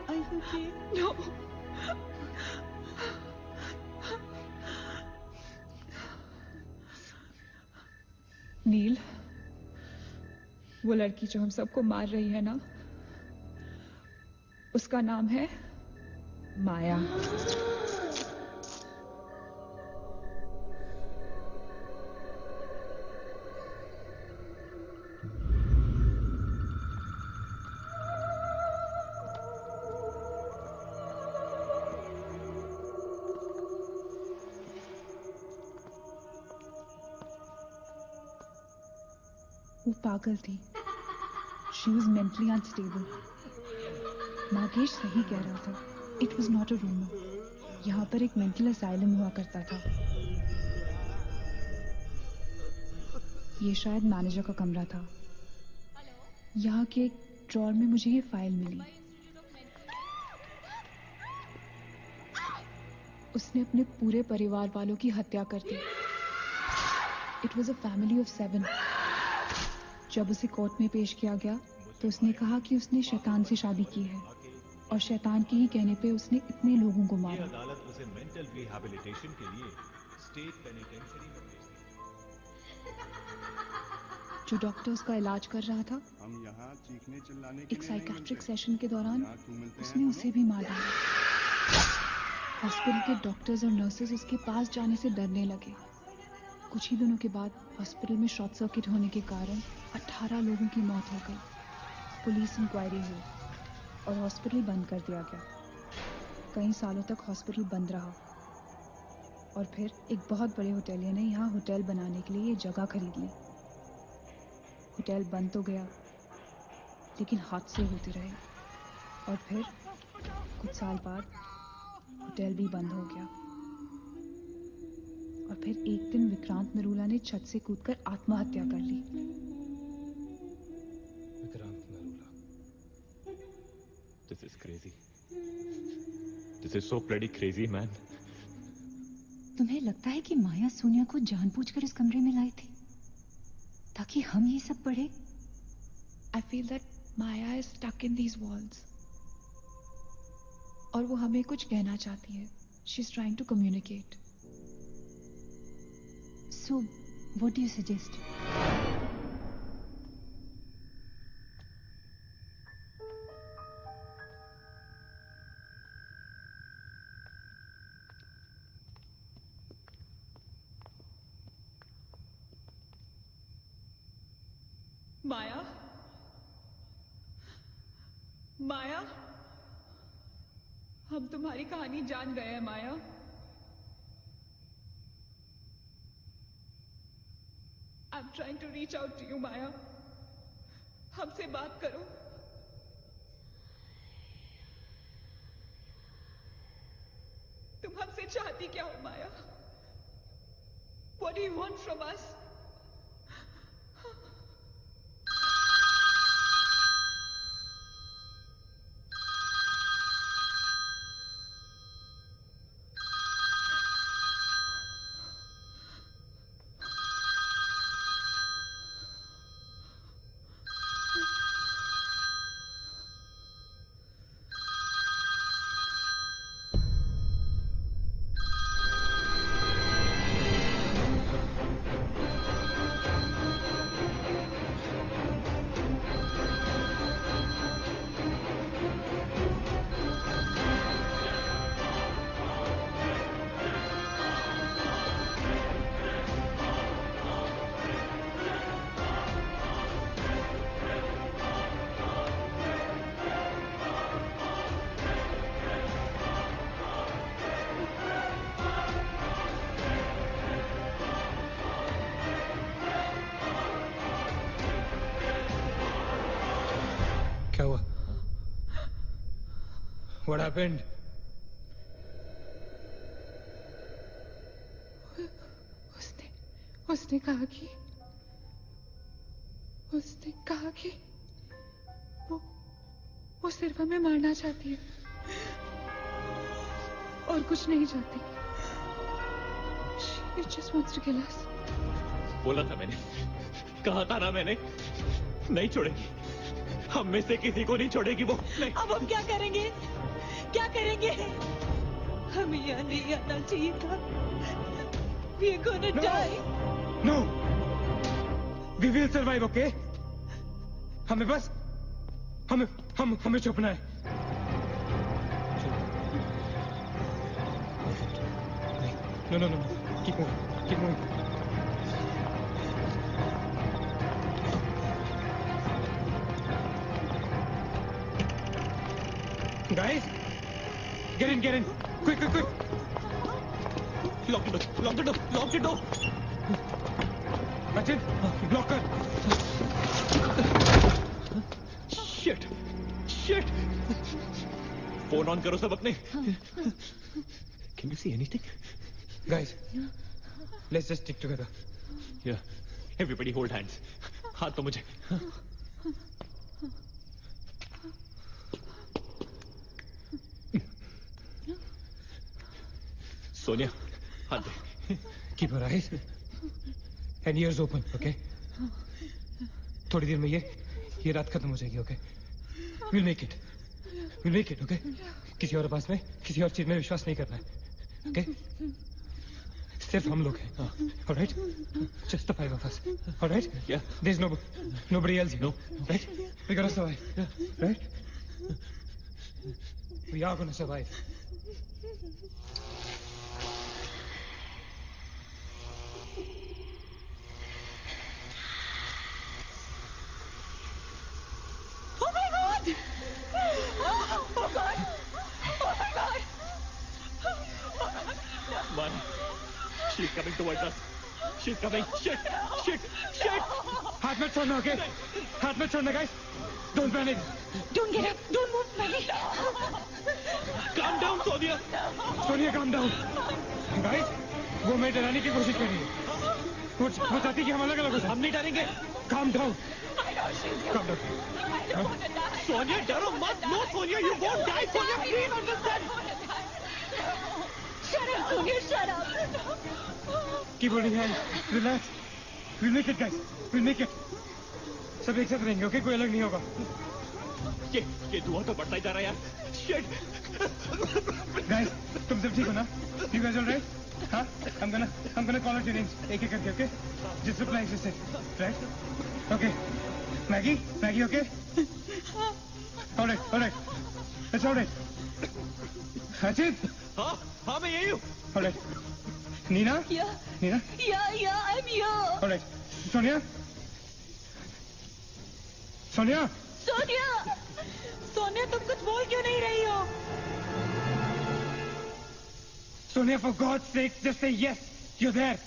Are you okay? No. नील,
वो लड़की जो हम सबको मार रही है ना, उसका नाम है माया। वो पागल थी। She was mentally unstable. Nagesh सही कह रहा था। It was not a rumor. यहाँ पर एक मेंटल असाइलम हुआ करता था। ये शायद मैनेजर का कमरा था। यहाँ के एक ड्रॉर में मुझे ये फाइल मिली। उसने अपने पूरे परिवार वालों की हत्या कर दी। It was a family of 7. जब उसे कोर्ट में पेश किया गया तो उसने कहा कि उसने शैतान से शादी की है और शैतान के ही कहने पे उसने इतने लोगों को मारा।
अदालत उसे मेंटल रिहैबिलिटेशन के लिए स्टेट पेनिटेंशियरी में भेज दी।
जो डॉक्टर उसका इलाज कर रहा था,
हम यहाँ चीखने चिल्लाने के
एक साइकियाट्रिक सेशन के दौरान उसने उसे भी मार डाला। हॉस्पिटल के डॉक्टर्स और नर्सेस उसके पास जाने से डरने लगे। कुछ ही दिनों के बाद हॉस्पिटल में शॉर्ट सर्किट होने के कारण 18 लोगों की मौत हो गई। पुलिस इंक्वायरी हुई और हॉस्पिटल बंद कर दिया गया। कई सालों तक हॉस्पिटल बंद रहा और फिर एक बहुत बड़े होटलियर ने यहाँ होटल बनाने के लिए ये जगह खरीद ली। होटल बंद तो गया, लेकिन हादसे होते रहे और फिर कुछ साल बाद होटल भी बंद हो गया। और फिर एक दिन विक्रांत नरूला ने छत से कूदकर आत्महत्या कर ली।
Vikrant Narula. This is crazy. This is so bloody crazy, man.
तुम्हें लगता है कि माया सोनिया को जानबूझकर इस कमरे में लाई थी ताकि हम ये सब पढ़े?
I feel that Maya is stuck in these walls. और वो हमें कुछ कहना चाहती है। She's trying to communicate.
So, what do you suggest?
माया, माया, हम तुम्हारी कहानी जान गए हैं माया। I'm trying to reach out to you, माया। हमसे बात करो। तुम हमसे चाहती क्या हो माया? What do you want from us?
क्या हुआ? What happened?
उसने कहा कि वो सिर्फ हमें मारना चाहती है और कुछ नहीं चाहती। She just wants to kill us.
बोला था मैंने, कहा था ना मैंने, नहीं छोड़ेगी, हम में से किसी को नहीं छोड़ेगी वो। नहीं।
अब हम क्या करेंगे? क्या करेंगे? हमें यहाँ नहीं आना चाहिए था। We are gonna die.
No. We will survive, okay? हमें बस हमें छुपना है। No. Keep moving. Guys, get in. Quick.
Lock the door.
Ajit, block her.
Shit. Phone on करो सब अपने. Can you see anything?
Guys, let's just stick together.
Yeah. Everybody hold hands. हाथ तो मुझे. सोनिया, हाथ दे.
Keep your eyes and ears open, okay? थोड़ी देर में ये रात खत्म हो जाएगी, okay? We'll make it, okay? किसी और बात में, किसी और चीज में विश्वास नहीं करना है, okay? सिर्फ हम लोग हैं, all right? Just the 5 of us, all right?
Yeah.
There's nobody else here,
No.
right? We're gonna survive, right? We are gonna survive.
Man, she's coming towards us. She's coming. Shit.
हाथ मत छोड़ना, okay? हाथ मत छोड़ना, guys. Don't panic.
Don't get up. Don't move, Maggie.
Calm down, Sonia.
Sonia, calm down. Guys, वो मैं डराने की कोशिश कर रही है. वो चाहती कि हम अलग हो जाएं.
हम नहीं डरेंगे.
Calm down. Calm down.
Sonia, डरो मत. No, Sonia, you won't die. Sonia, please understand.
Shut up, Sonia. Shut up.
Keep holding hands. Relax. We'll make it, guys. We'll make it. सब एक साथ रहेंगे, okay? कोई अलग नहीं होगा.
ये धुआं तो बढ़ता ही जा रहा है यार. Shit.
Guys, तुम सब ठीक हो ना? You guys all right? हाँ? I'm gonna call out your names. एक करके, okay? Just reply, just say. Right? Okay. Maggie, okay? All right. It's all right. Ajit?
हाँ, मैं यही हूँ.
All right. Nina?
Yeah.
Nina?
Yeah, I'm here.
All right. Sonia?
Sonia, तुम कुछ बोल क्यों नहीं रही हो?
Sonia, for God's sake, just say yes. You're there.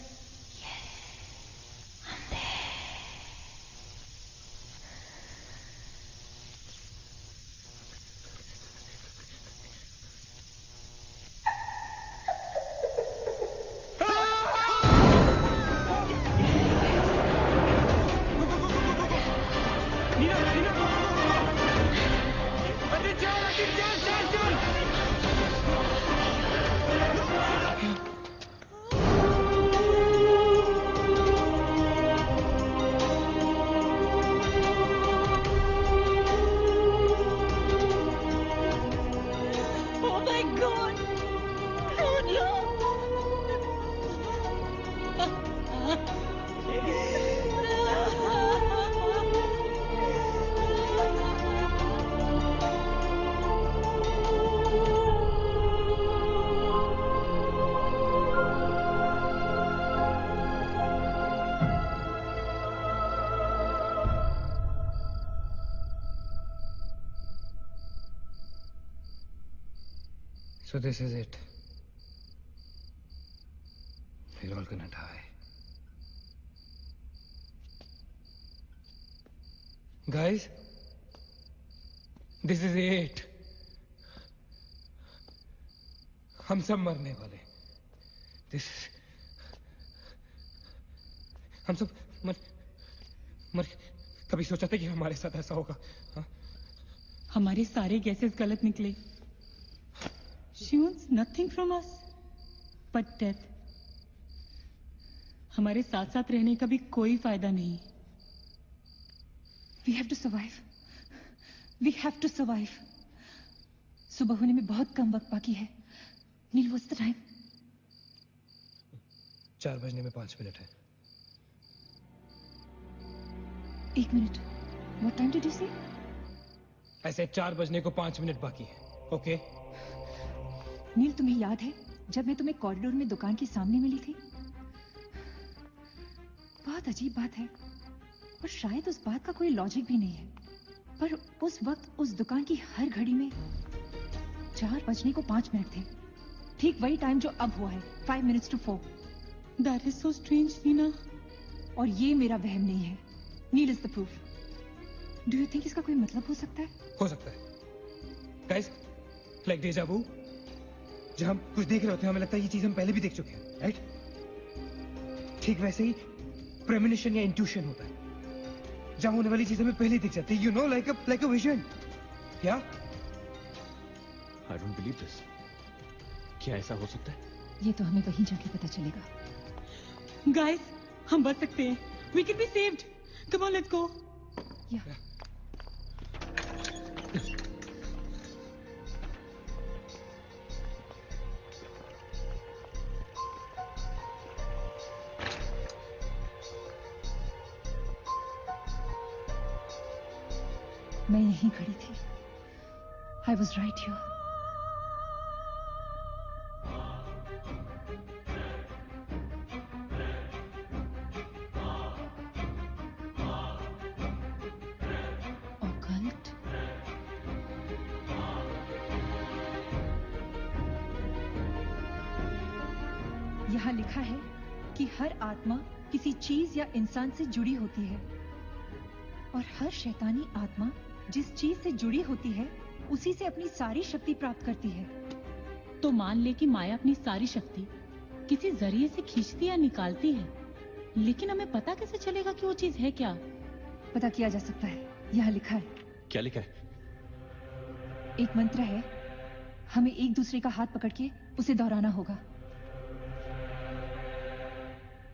So this is it. We're all gonna die. Guys, this is it. हम सब मरने वाले. हम सब मर कभी सोचा था कि हमारे साथ ऐसा होगा? हाँ?
हमारे सारे गैसेस गलत निकले. She wants nothing from us but death. हमारे साथ साथ रहने का भी कोई फायदा नहीं. We have to survive. We have to survive. सुबह होने में बहुत कम वक्त बाकी है. नील, what's the time?
4 बजने में 5 मिनट है.
1 minute.
What time did you say?
ऐसे 4 बजने को 5 मिनट बाकी है. ओके?
नील, तुम्हें याद है जब मैं तुम्हें कॉरिडोर में दुकान के सामने मिली थी? बहुत अजीब बात है और शायद उस बात का कोई लॉजिक भी नहीं है, पर उस वक्त उस दुकान की हर घड़ी में 4 बजने को 5 मिनट थे. ठीक वही टाइम जो अब हुआ है, 5 minutes to 4.
That is so strange, Neena.
और ये मेरा वहम नहीं है. Neel is the proof. Do you think इसका कोई मतलब हो सकता है?
हो सकता है. गाइस, लाइक डेजा वू, जब हम कुछ देख रहे होते हैं हमें लगता है ये चीज हम पहले भी देख चुके हैं, राइट? ठीक वैसे ही प्रेमोनिशन या इंट्यूशन होता है, जहां होने वाली चीज हमें पहले ही दिख जाती है. You know, like a vision. क्या?
I don't believe this. क्या ऐसा हो सकता है?
ये तो हमें वहीं जाके पता चलेगा.
Guys, हम बच सकते हैं. We can be saved. Come on, let's go.
Yeah. मैं यहीं खड़ी थी. I was right here. Occult? यहाँ लिखा है कि हर आत्मा किसी चीज या इंसान से जुड़ी होती है और हर शैतानी आत्मा जिस चीज से जुड़ी होती है उसी से अपनी सारी शक्ति प्राप्त करती है.
तो मान ले कि माया अपनी सारी शक्ति किसी जरिए से खींचती या निकालती है, लेकिन हमें पता कैसे चलेगा कि वो चीज है क्या?
पता किया जा सकता है. यहाँ लिखा है.
क्या लिखा है?
एक मंत्र है. हमें एक दूसरे का हाथ पकड़ के उसे दोहराना होगा.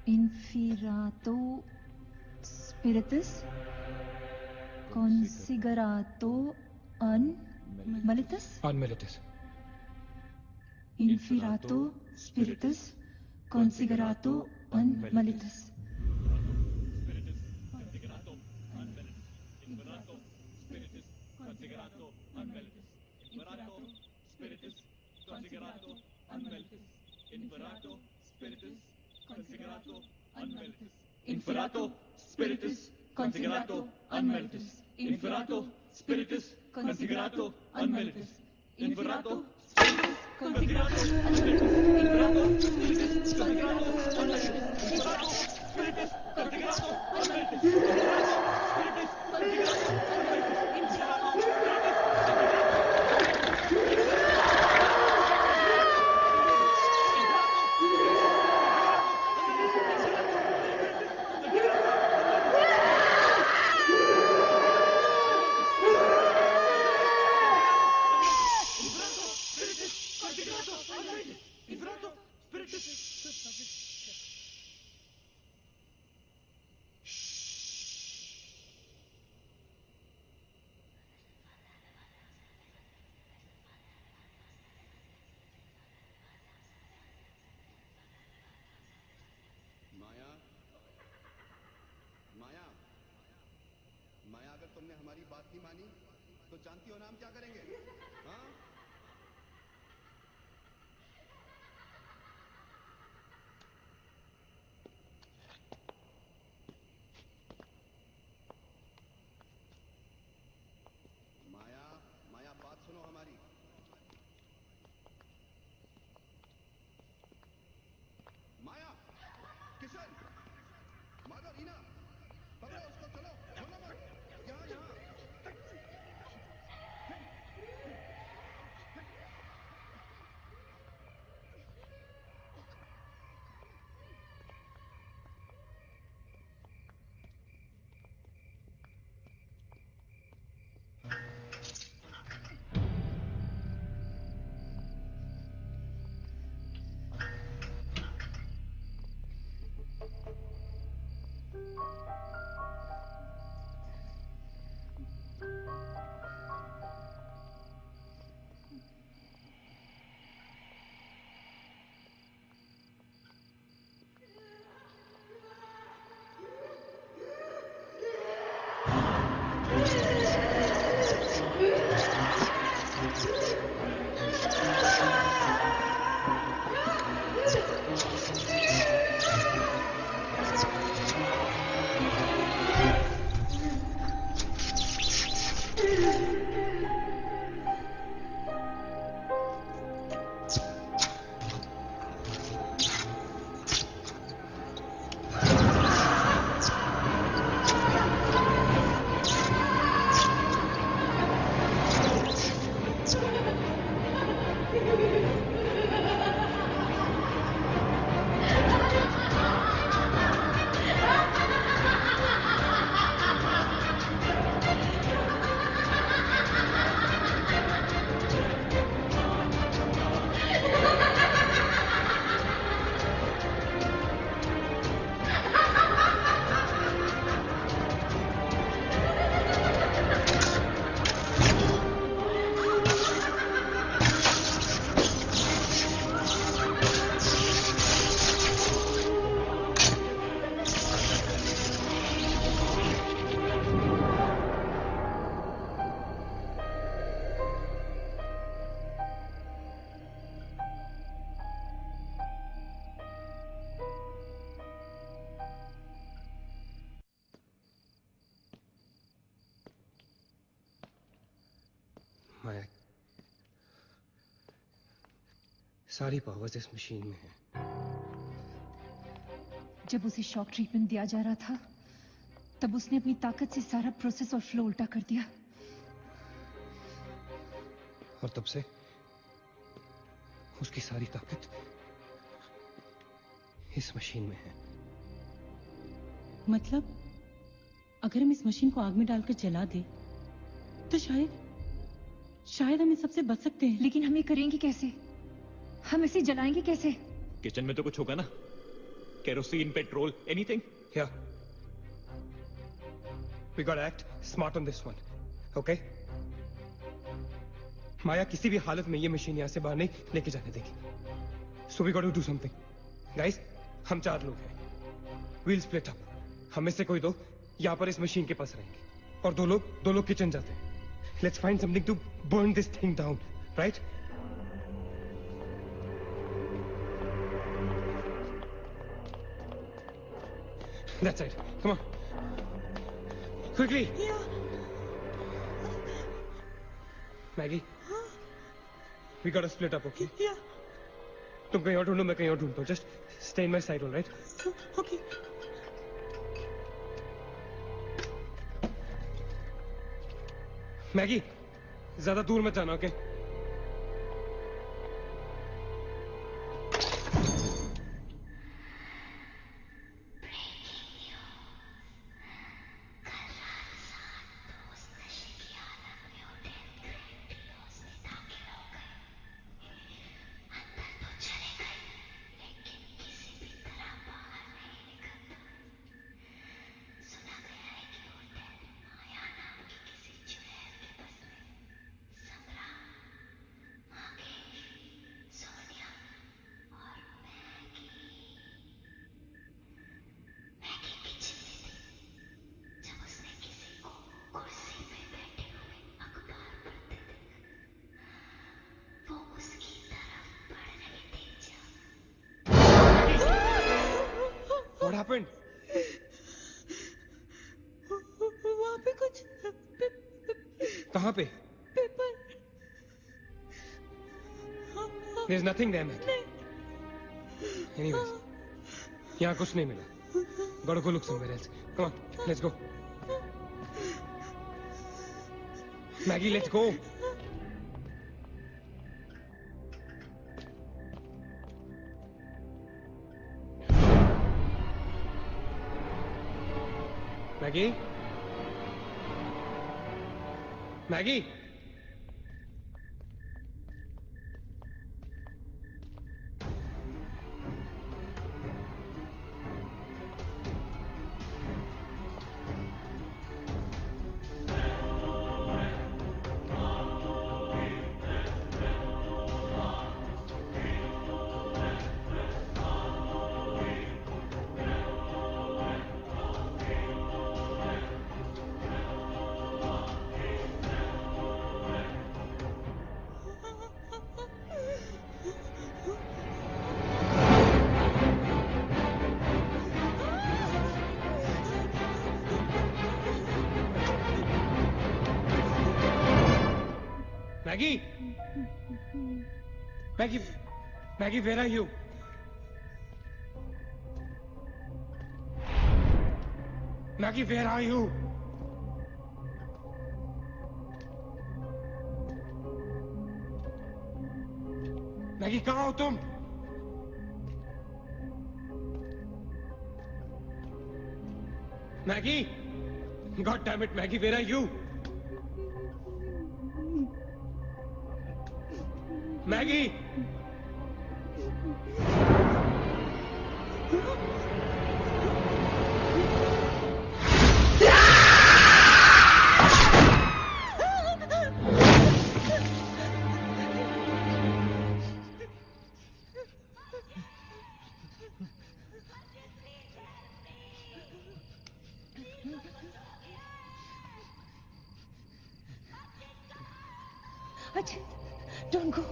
Inferato Spiritus Consigerato Unmelitus.
Unmelitus.
Inferato Spiritus Consigerato Unmelitus.
Inferato Spiritus Consigerato Unmelitus. Inferato Spiritus Consigerato Unmelitus. Inferato Spiritus Consigerato Unmelitus. Inferato Spiritus Consigerato Unmelitus. Inferato Spiritus Consigerato Unmelitus. Inferato Spiritus Consigerato
माया, अगर तुमने हमारी बात नहीं मानी तो जानती हो ना हम क्या करेंगे? हाँ? माया, माया बात सुनो हमारी. माया, किशन, माधव, रीना, पकड़ो उसको, चलो, छोड़ो मत. यहाँ यहाँ.
माया, सारी पावर्स इस मशीन में है।
जब उसे शॉक ट्रीटमेंट दिया जा रहा था तब उसने अपनी ताकत से सारा प्रोसेस और फ्लो उल्टा कर दिया।
और तब से उसकी सारी ताकत इस मशीन में है।
मतलब अगर हम इस मशीन को आग में डालकर जला दे तो शायद हम इस सबसे बच सकते हैं।
लेकिन हम ये करेंगे कैसे? हम इसे जलाएंगे कैसे?
किचन में तो कुछ होगा ना, kerosene, petrol, anything.
Yeah. We gotta act smart on this one, okay? माया किसी भी हालत में ये मशीन यहां से बाहर नहीं लेके जाने देगी। So we gotta do something. Guys, हम 4 लोग हैं। We'll split up. हम में से कोई 2 यहां पर इस मशीन के पास रहेंगे और 2 लोग किचन जाते हैं। Let's find something to burn this thing down, right? That's it. Come on. Quickly.
Yeah.
Maggie. We gotta split up, okay?
Yeah.
तुम कहीं और ढूंढो, मैं कहीं और ढूंढता हूँ. Just stay in my side, all right?
Okay.
Maggi, ज्यादा दूर मत जाना, ओके? What happened?
वहाँ पे कुछ
कहाँ पे?
Paper.
There's nothing there, man. Anyways, यहाँ कुछ नहीं मिला. Gotta go look somewhere else. Come on, let's go. Maggie, let's go. Maggie? Maggie? Maggie! Maggie! Maggie, where are you? Maggie, where are you? Maggi कहाँ हो तुम? Maggi, God damn it, Maggie, where are you? Maggie.
Ajit, don't go.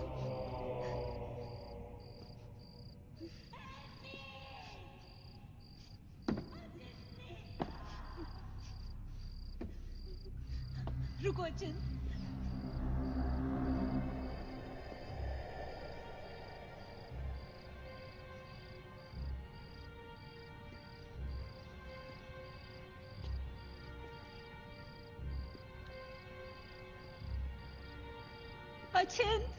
रुको अचिंत। अचिंत।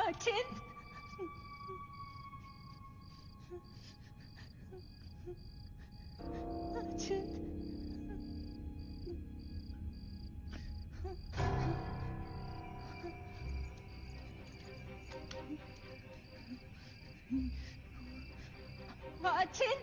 Achin! Achin! Achin!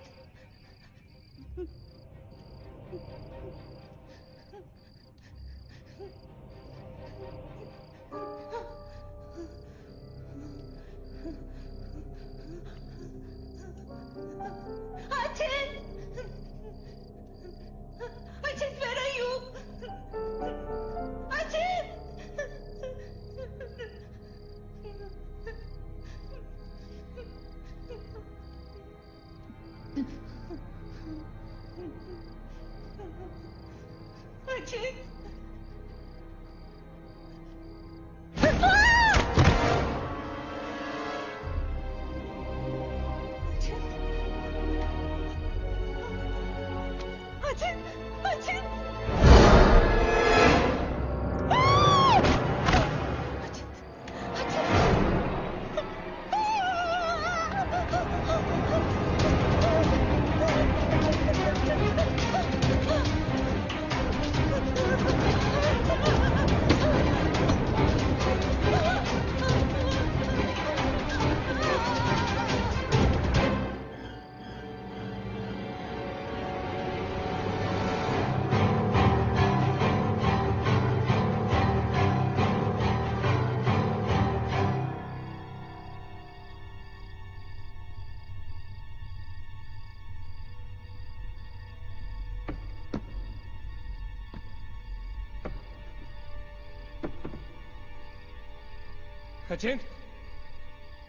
Achin?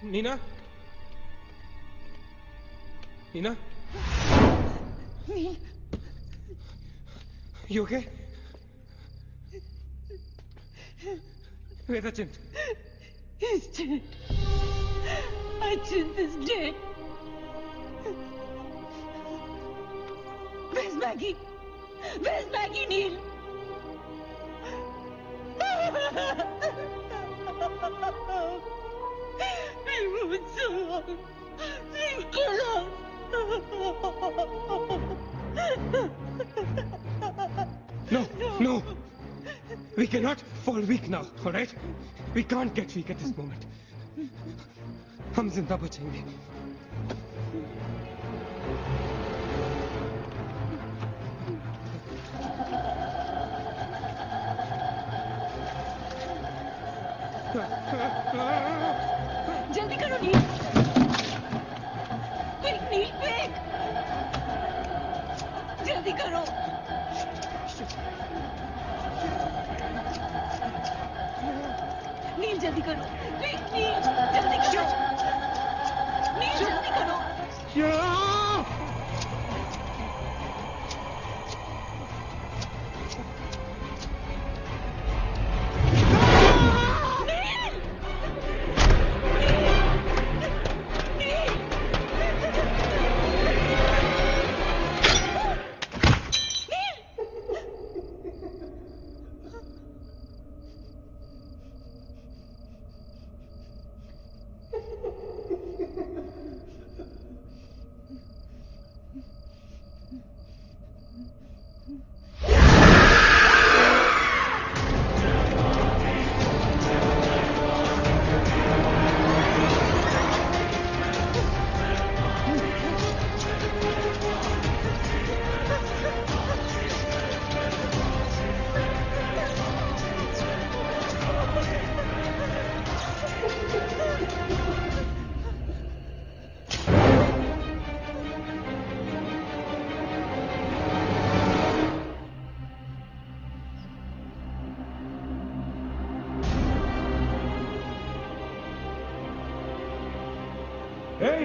Nina? Nina?
Neil.
You okay? Where's Achin?
He's dead. Achin is dead. Where's Maggie? Where's Maggie, Neil? You were so wrong. You kill us.
No. We cannot fall weak now, all right? We can't get weak at this moment. हम जिंदा बचेंगे.
जल्दी करो नील, quick नील quick, जल्दी करो। नील जल्दी करो, quick नील जल्दी करो, नील जल्दी करो।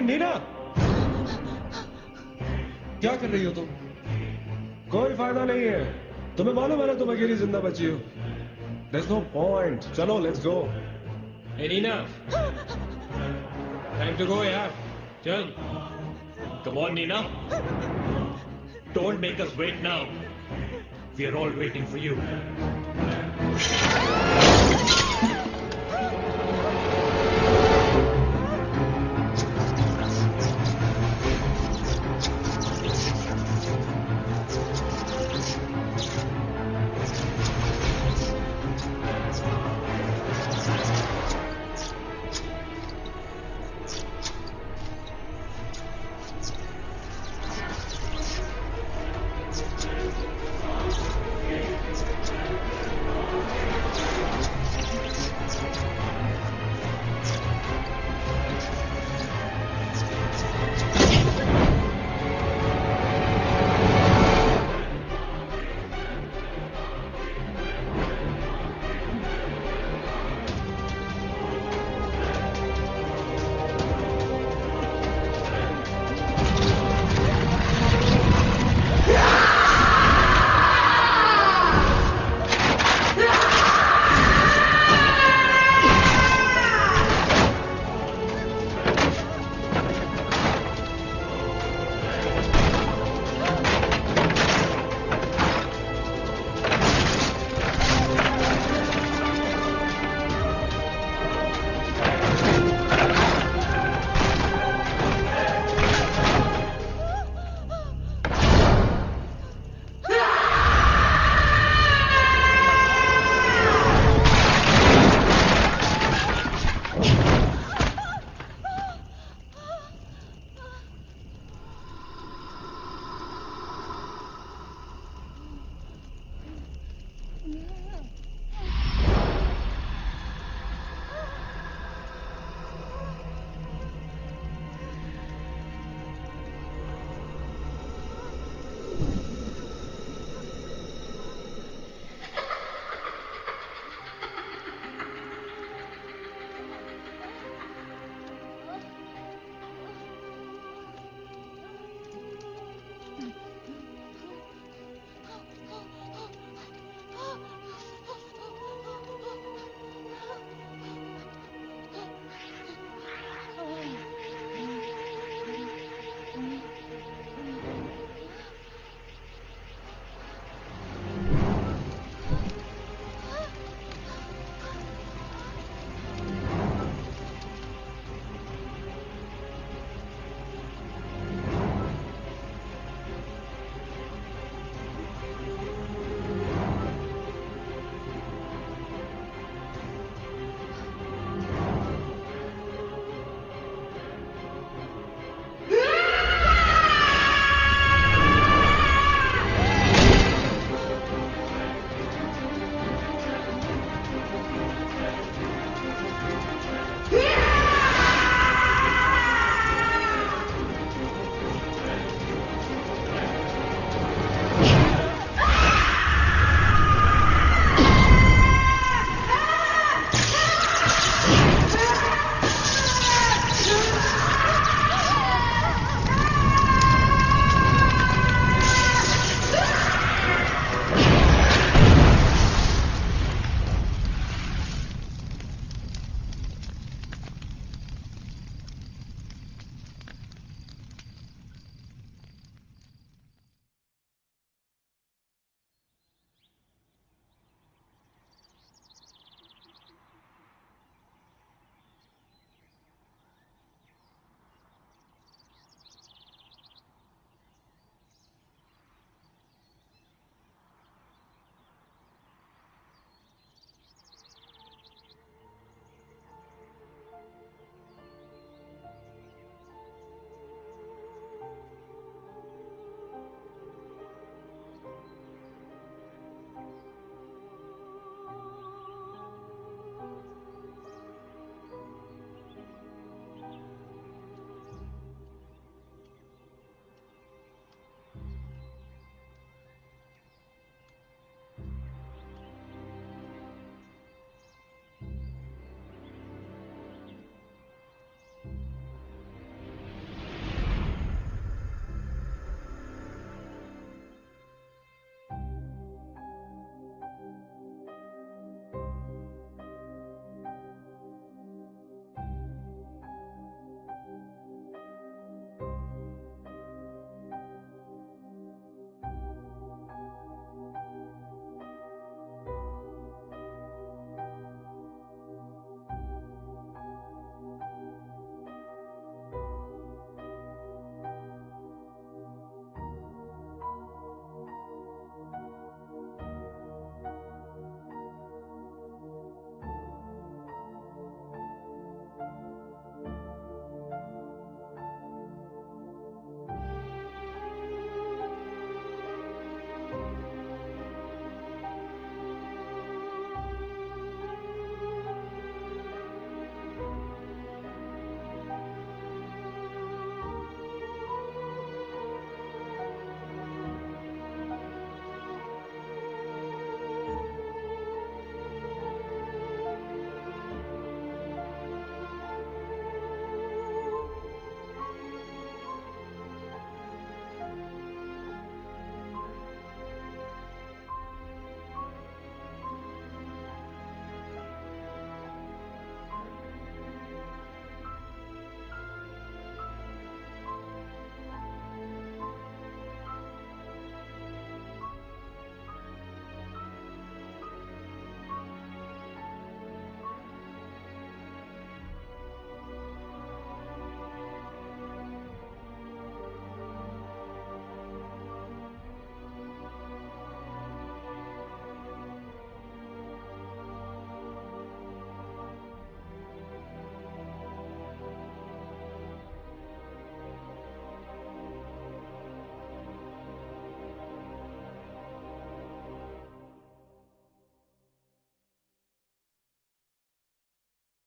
नीना, क्या कर रही हो तुम? कोई फायदा नहीं है, तुम्हें मालूम है ना तुम अकेली जिंदा बची हो। There's no point. चलो, let's go.
Hey Neena, time to go यार, चल।
Come on, Nina. Don't make us wait now. We are all waiting for you.